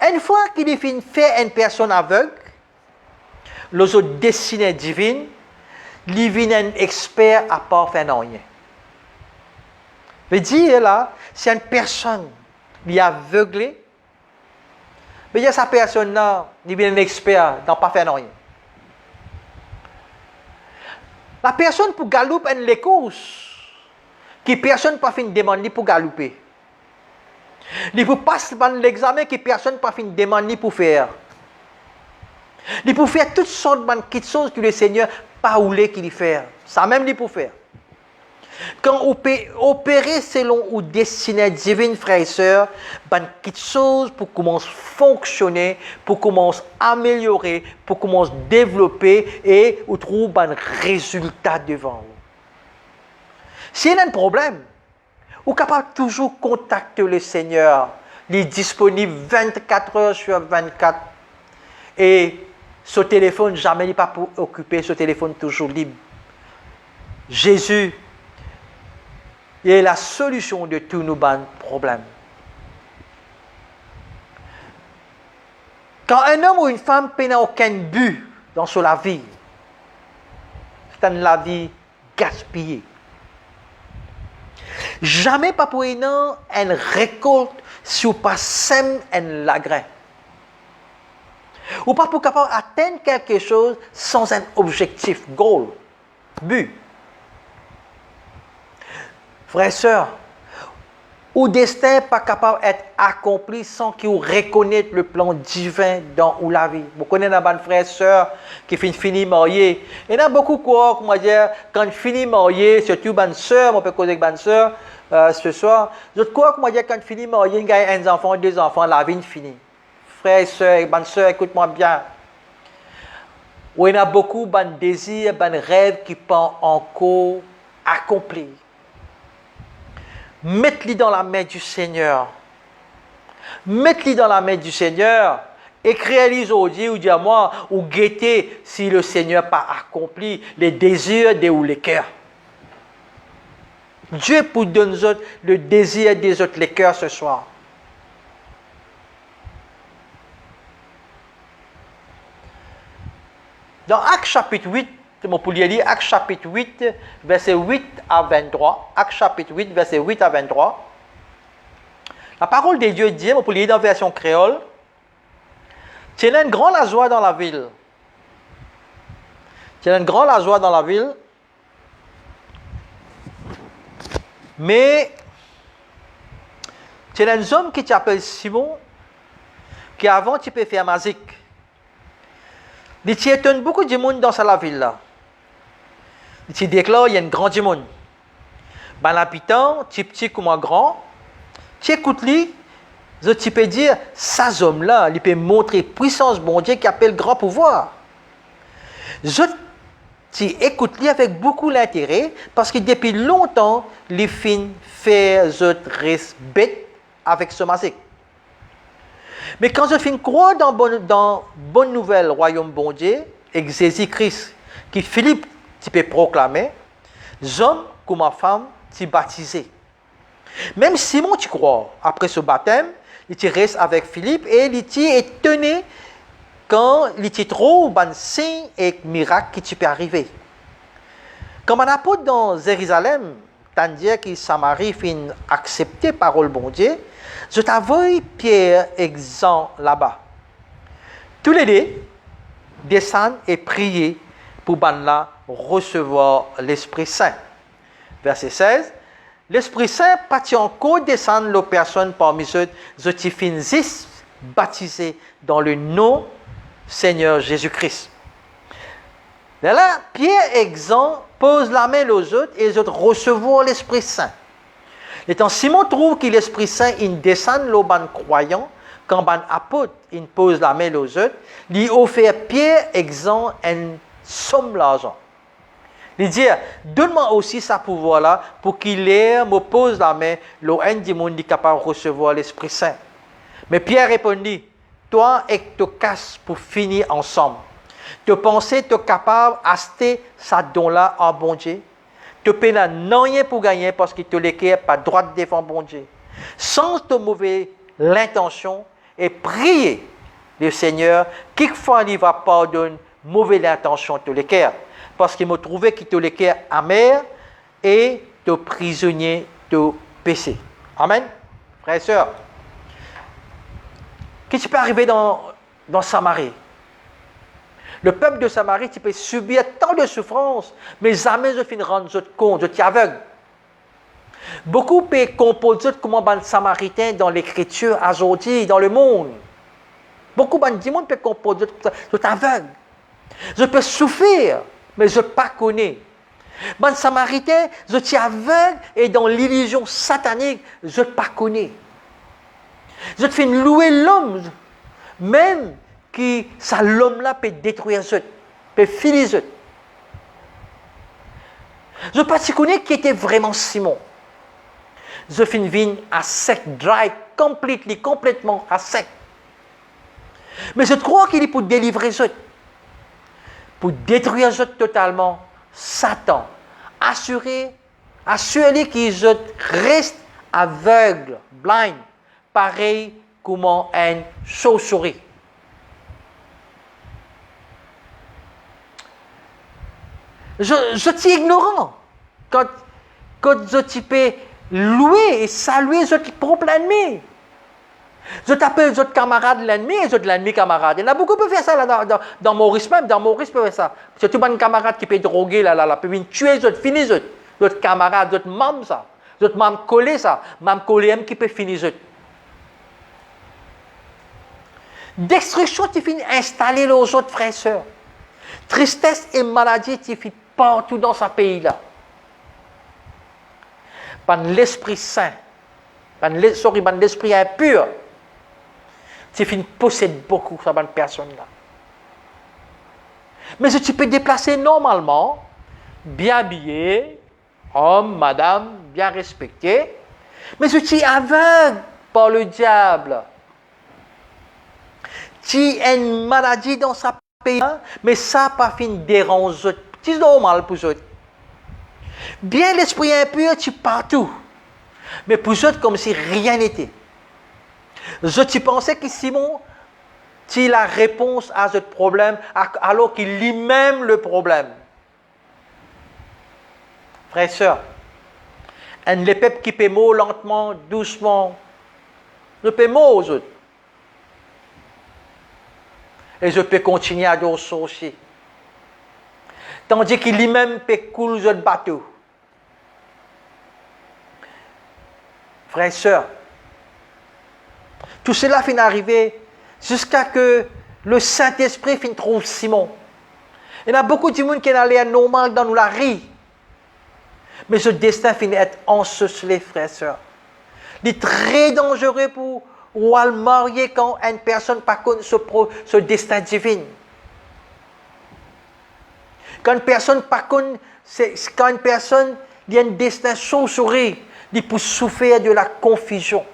Une fois qu'il est fini faire une personne aveugle, les autres destinés divines, il vient un expert à part faire rien. Veut dire là, si une personne est aveuglée, veut dire sa personne là, il vient un expert dans pas faire rien. La personne pour galoper une course, qui personne pas fin demander pour galoper. Il pour passer l'examen qui personne pas fin demander pour faire. Il pour faire toutes sortes de choses que le Seigneur pas voulu qu'il fasse. Ça même il pour faire. Quand on peut opérer selon ou destinée divine, frères et sœurs, quelque chose pour commencer à fonctionner, pour commencer à améliorer, pour commencer à développer et on trouve un résultat devant vous. S'il y a un problème, vous êtes capable toujours contacter le Seigneur. Il est disponible 24 heures sur 24. Et ce téléphone, jamais n'est pas occupé, ce téléphone toujours libre. Jésus est la solution de tous nos problèmes. Quand un homme ou une femme n'a aucun but dans sa vie, c'est une la vie gaspillée. Jamais pas pour une récolte si on pas sème un lagrin. Ou pas pour capable atteindre quelque chose sans un objectif, goal, but. Frères et sœurs, ou destin pas capable d'être accompli sans qu'ils reconnaissent le plan divin dans la vie. Vous connaissez un frère et sœur qui finit marié. Il y en a beaucoup quoi, comment dire, quand finit marié, surtout une sœur, on peut causer avec une sœur ce soir. D'autres quoi, comment dire, quand finit marié, il y a un enfant, deux enfants, la vie finie. Frères et sœurs, bonne sœur, écoute-moi bien. Il y en a beaucoup de désirs, de rêves qui ne sont pas encore accomplis. Mettez-les dans la main du Seigneur. Mettez-les dans la main du Seigneur. Écrivez-les aujourd'hui ou dis-moi, ou guettez si le Seigneur n'a pas accompli les désirs de ou les cœurs. Dieu pour donner le désir des autres les cœurs ce soir. Dans Actes chapitre 8, vous pouvez lire Actes chapitre 8, verset 8 à 23. Actes chapitre 8, verset 8 à 23. La parole de Dieu dit, vous pouvez lire dans la version créole, « Il y a une grande joie dans la ville. Il y a une grande joie dans la ville. Mais, il y a un homme qui s'appelle Simon, qui avant, tu peux faire musique. Il étonne beaucoup de monde dans la ville là. Il déclare il y a un grand du monde. Ben l'habitant, petit comme grand, tu écoutes lui, tu peux dire, ces hommes-là, il peut montrer puissance bon Dieu qui appelle grand pouvoir. Tu écoutes lui avec beaucoup d'intérêt parce que depuis longtemps, les fins fait respect avec ce musique. Mais quand je finis croire dans bonne nouvelle royaume bon Dieu, et Jésus-Christ, qui Philippe tu peux proclamer, hommes comme femme tu baptisé. Même Simon tu crois, après ce baptême, il reste avec Philippe et il est étonné quand il trouve un signe et miracle qui peut arriver. Comme un apôtre dans Jérusalem, tandis que Samarie fin accepter parole bon Dieu, je t'avoue Pierre et Jean là-bas. Tous les deux descendent et prient pour là recevoir l'Esprit Saint. Verset 16. L'Esprit Saint partit encore descendre les personnes parmi eux, je t'y finis baptisé dans le nom Seigneur Jésus-Christ. Là, Pierre et Jean posent la main aux autres et les autres recevoir l'Esprit Saint. Et quand Simon trouve que l'Esprit Saint il descend aux croyants, quand un apôtre il pose la main aux autres, il offre Pierre et Jean une somme d'argent. Il dit, donne-moi aussi ce pouvoir-là pour qu'il me pose la main, l'ON du monde est capable de recevoir l'Esprit Saint. Mais Pierre répondit, toi et te casse pour finir ensemble. Te penser te capable d'acheter ça don-là en bon Dieu. Te payer rien pour gagner parce qu'il te l'écrit pas droit de défendre bon Dieu. Sans te mauvaise l'intention et prier le Seigneur, quelquefois il va pardonner mauvaise intention te l'écrit. Parce qu'il m'a trouvé qu'il te l'écrit amer et te prisonnier de péché. Amen. Frères et sœurs. Qu'est-ce qui peut arriver dans Samarie? Le peuple de Samarie, tu peux subir tant de souffrances, mais jamais je finis rendre compte, je suis aveugle. Beaucoup peuvent composer comment les Samaritains dans l'écriture aujourd'hui, dans le monde. Beaucoup de monde peuvent composer, je suis aveugle. Je peux souffrir, mais je ne pas connais. Les Samaritains, je suis aveugle et dans l'illusion satanique, je ne pas connais. Je te fais louer l'homme, même que ça l'homme-là peut détruire, peut finir. Je ne pas si connais qui était vraiment Simon. Je fais une vie à sec, dry, complètement à sec. Mais je crois qu'il est pour délivrer, pour détruire totalement Satan. Assurer qu'il reste aveugle, blind. Pareil comme un chauve-souris. Je suis ignorant. Quand je peux louer et saluer, je suis propre l'ennemi. Je t'appelle votre camarade l'ennemi et je suis l'ennemi camarade. Il y en a beaucoup qui peuvent faire ça là, dans Maurice même. Dans Maurice peut faire ça. C'est tout un camarade qui peut droguer là, peut venir tuer, je finis votre camarade, votre membre ça. Votre membre collé ça. Membre collé qui peut finir. Destruction, tu finis installer les autres frères et sœurs. Tristesse et maladie, tu finis partout dans ce pays-là. Par l'Esprit Saint, par l'Esprit impur, tu finis posséder beaucoup de ces personnes-là. Mais si tu peux te déplacer normalement, bien habillé, homme, madame, bien respecté, mais si tu es aveugle par le diable, tu as une maladie dans ce pays, mais ça n'a pas fini de déranger. C'est normal pour eux. Bien l'esprit impur, tu es partout. Mais pour eux, comme si rien n'était. Tu pensais que Simon, tu as la réponse à ce problème, alors qu'il lit même le problème. Frères et sœurs, les peuples qui paient mot lentement, doucement, je paie mot aux autres. Et je peux continuer à d'autres aussi. Tandis qu'il lui-même peut couler le bateau. Frères et sœurs, tout cela finit d'arriver jusqu'à que le Saint-Esprit finisse trouver Simon. Il y a beaucoup de monde qui est allé normal dans la rue. Mais ce destin finit d'être ensorcelé, frères et sœurs. Il est très dangereux pour le marier quand une personne ne connaît ce destin divin. Quand une personne a un destin chauve-souris, il peut souffrir de la confusion.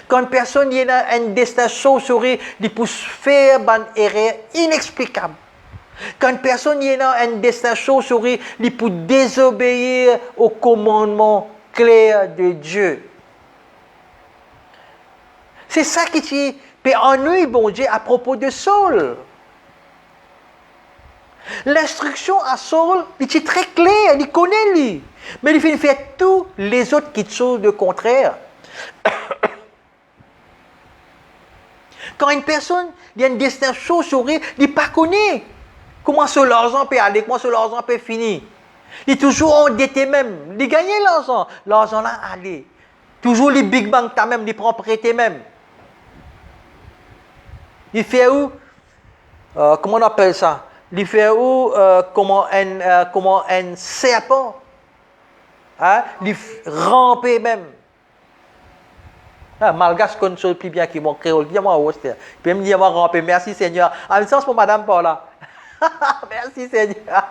Quand une personne a un destin chauve-souris, il peut faire une erreur inexplicable. Quand une personne a un destin chauve-souris, il peut désobéir au commandement clair de Dieu. C'est ça qui peut ennuyer bon Dieu à propos de Saul. L'instruction à Saul, il est très clair, il connaît lui. Mais il fait tous les autres qui sont le contraire. Quand une personne a un destin chauve-souris, il ne pas connaît comment l'argent peut aller, comment l'argent peut finir. Il est toujours endetté même. Il gagne l'argent. L'argent là, allez. Toujours les big banks, même, les propriétés même. Il fait où? Comment on appelle ça? Il fait où? Comment un serpent. Hein? Il ramper même. Malgache connaît chose plus bien que mon créole. Dis-moi, Auster. Il peut me dire, ramper. Merci Seigneur. En même sens pour Madame Paula. Merci Seigneur.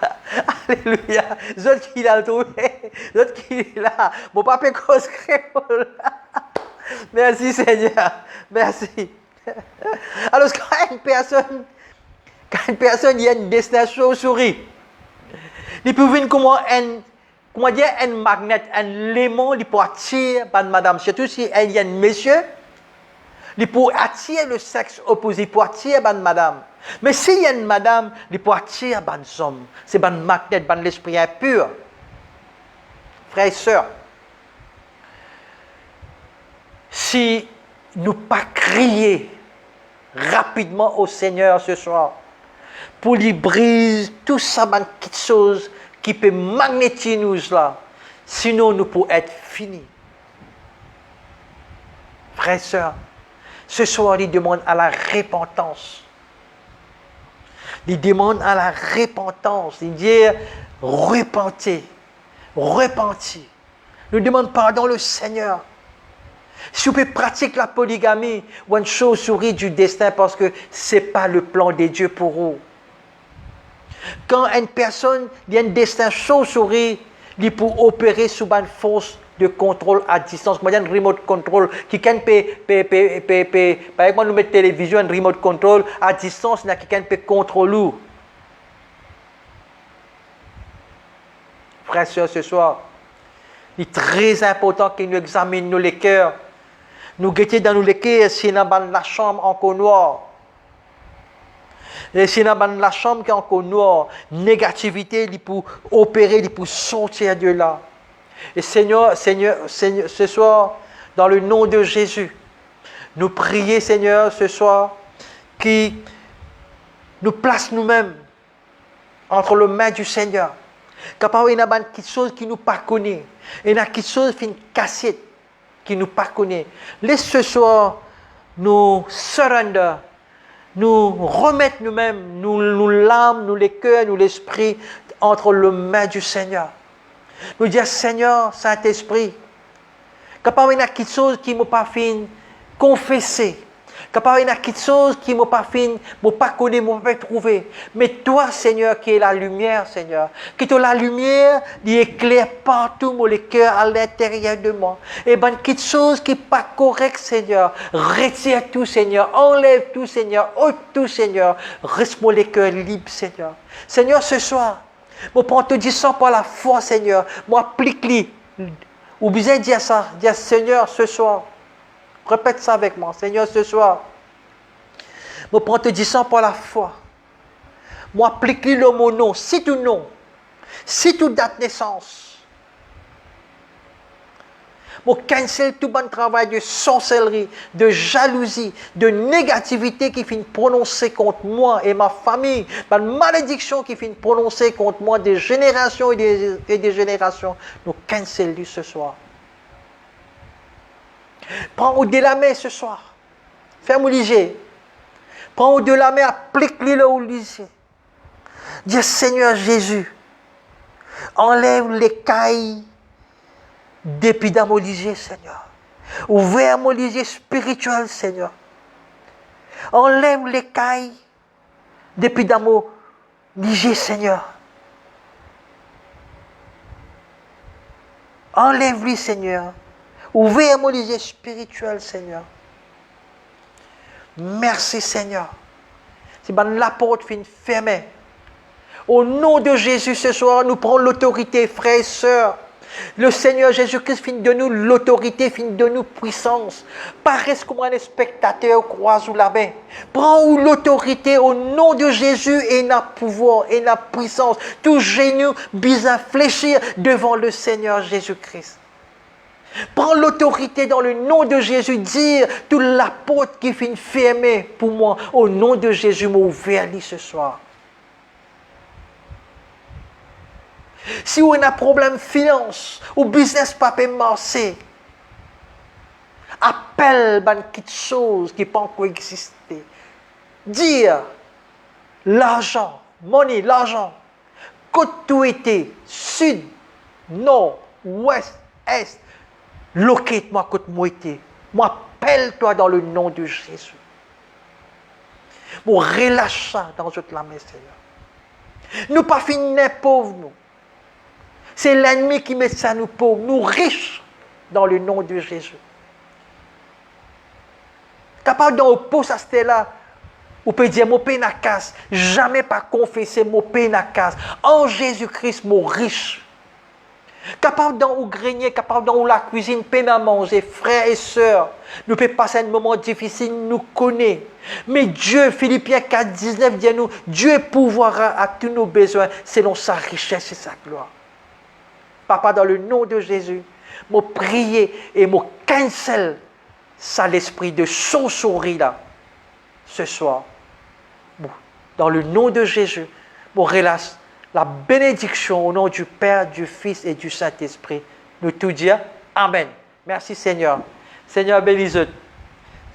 Alléluia. Zot qui l'a trouvé. Zot qui l'a. Mon papa cause créole. Merci Seigneur. Merci. Alors quand une personne il a une destination souris, il peut venir comment dire, un magnet, un léman, il peut attirer madame. Surtout si il y a un monsieur, il peut attirer le sexe opposé, il peut attirer madame. Mais s'il y a une madame, il peut attirer les hommes. C'est un magnet, l'esprit impur. Frères et sœurs, si nous pas crier rapidement au Seigneur ce soir, pour lui briser tout ça, petites choses qui peut magnétiser nous là, sinon nous pouvons être finis. Frères et sœurs, ce soir, il demande à la repentance. Il demande à la repentance. Il dit repentez, repentez. Nous demandons pardon le Seigneur. Si vous pouvez pratiquer la polygamie, ou une chose sourit du destin parce que ce n'est pas le plan de Dieu pour vous. Quand une personne a un destin chauve-souris, il peut opérer sous une force de contrôle à distance. Moi, il y a un remote control qui peut, par exemple, nous mettons télévision, un remote control à distance, il y a quelqu'un qui peut contrôler. Frères et sœurs, ce soir, il est très important que nous examinions les cœurs. Nous guettons dans les cœurs si nous avons la chambre encore noire. Et si nous avons la chambre qui est encore noire, négativité, il peut opérer, il peut sortir de là. Et Seigneur, ce soir, dans le nom de Jésus, nous prions, Seigneur, ce soir, qui nous place nous-mêmes entre les mains du Seigneur. Capable, il y a quelque chose qui nous pas connaît. Il y a quelque chose qui est une cassette qui nous pas connaît. Laisse ce soir nous surrender, nous remettre nous-mêmes, nous l'âme, nous les cœurs, nous l'esprit entre les mains du Seigneur. Nous dire Seigneur, Saint-Esprit, capable il y a quelque chose qui m'a pas fait confesser. Capable il y a quelque chose qui m'a pas fait, m'a pas connu, m'a pas trouvé. Mais toi, Seigneur, qui es la lumière, Seigneur, qui est la lumière, qui éclaire partout mon cœur à l'intérieur de moi. Et ben quelque chose qui n'est pas correct, Seigneur, retire tout, Seigneur, enlève tout, Seigneur, ôte tout, Seigneur, reste-moi les cœurs libres, Seigneur. Seigneur, ce soir, je prends te dire ça par la foi, Seigneur, moi applique-le. Ou bien dire ça, dire Seigneur, ce soir. Répète ça avec moi. Seigneur, ce soir, je prends te dire ça par la foi. Moi, applique-le mon nom. Si tout nom, si tout date de naissance. Moi, cancel tout bon travail de sorcellerie, de jalousie, de négativité qui finit prononcer contre moi et ma famille, de malédiction qui finit prononcer contre moi des générations et des générations. Nous cancel ce soir. Prends au-delà la main ce soir. Ferme léger. Prends au-delà la main, applique-le au lycée. Dis Seigneur Jésus, enlève les cailles depuis dans mon lycée, Seigneur. Ouvre mon lycée spirituel, Seigneur. Enlève les cailles depuis dans mon lycée, Seigneur. Enlève-lui, Seigneur. Ouvrez mon lycée spirituel, Seigneur. Merci, Seigneur. C'est la porte fin fermée. Au nom de Jésus, ce soir, nous prenons l'autorité, frères et sœurs. Le Seigneur Jésus-Christ finit de nous l'autorité, finit de nous puissance. Pas reste comme un spectateur, croise ou la main. Prends l'autorité au nom de Jésus et n'a pouvoir et n'a puissance. Tout genou bien fléchir devant le Seigneur Jésus-Christ. Prends l'autorité dans le nom de Jésus, dire toute la porte qui finit fermée pour moi. Au nom de Jésus, m'ouvert ce soir. Si vous avez un problème finance, ou business pas peut marcher, appelle quelque chose qui ne peut pas exister. Dire l'argent, money, l'argent, côté tout été, sud, nord, ouest, est, locate-moi côté moi été. Moi, appelle-toi dans le nom de Jésus. Moi, relâche ça dans toute la main, Seigneur. Nous pas finir pauvres, nous. C'est l'ennemi qui met ça nous pauvres, nous riches, dans le nom de Jésus. Capable dans le poste à ce là, vous pouvez dire, mon père n'a casse, jamais pas confesser, mon père n'a casse. En Jésus-Christ, mon riche. Capable dans le grenier, capable dans la cuisine, peine à manger, frères et sœurs. Nous pouvons passer un moment difficile, nous connaît. Mais Dieu, Philippiens 4, 19, dit à nous, Dieu pourvoira à tous nos besoins selon sa richesse et sa gloire. Papa, dans le nom de Jésus, moi prier et moi cancel ça l'esprit de sorcellerie là, ce soir. Dans le nom de Jésus, moi relâche la bénédiction au nom du Père, du Fils et du Saint-Esprit. Nous tout dire Amen. Merci Seigneur. Seigneur, bénis-eux.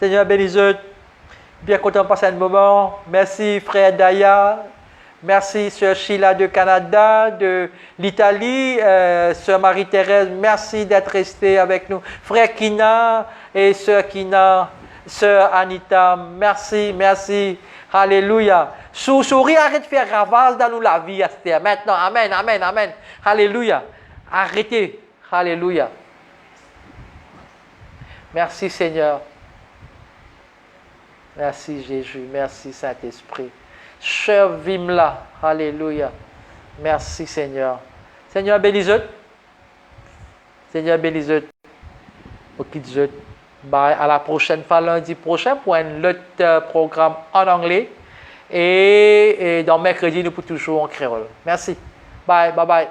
Seigneur, bénis-eux. Bien content de passer un moment. Merci frère Daya. Merci sœur Sheila de Canada, de l'Italie. Sœur Marie-Thérèse, merci d'être restée avec nous. Frère Kina et sœur Kina, sœur Anita, merci, merci. Alléluia. Souris, arrête de faire ravage dans nous la vie. Maintenant, amen, amen, amen. Alléluia. Arrêtez. Alléluia. Merci Seigneur. Merci Jésus. Merci Saint-Esprit. Servim-la. Alléluia. Merci Seigneur. Seigneur, bénis-eux. Seigneur, bénis-eux. Occupe-eux. Bye. À la prochaine fois, lundi prochain, pour un autre programme en anglais. Et dans mercredi, nous pour toujours en créole. Merci. Bye, bye, bye.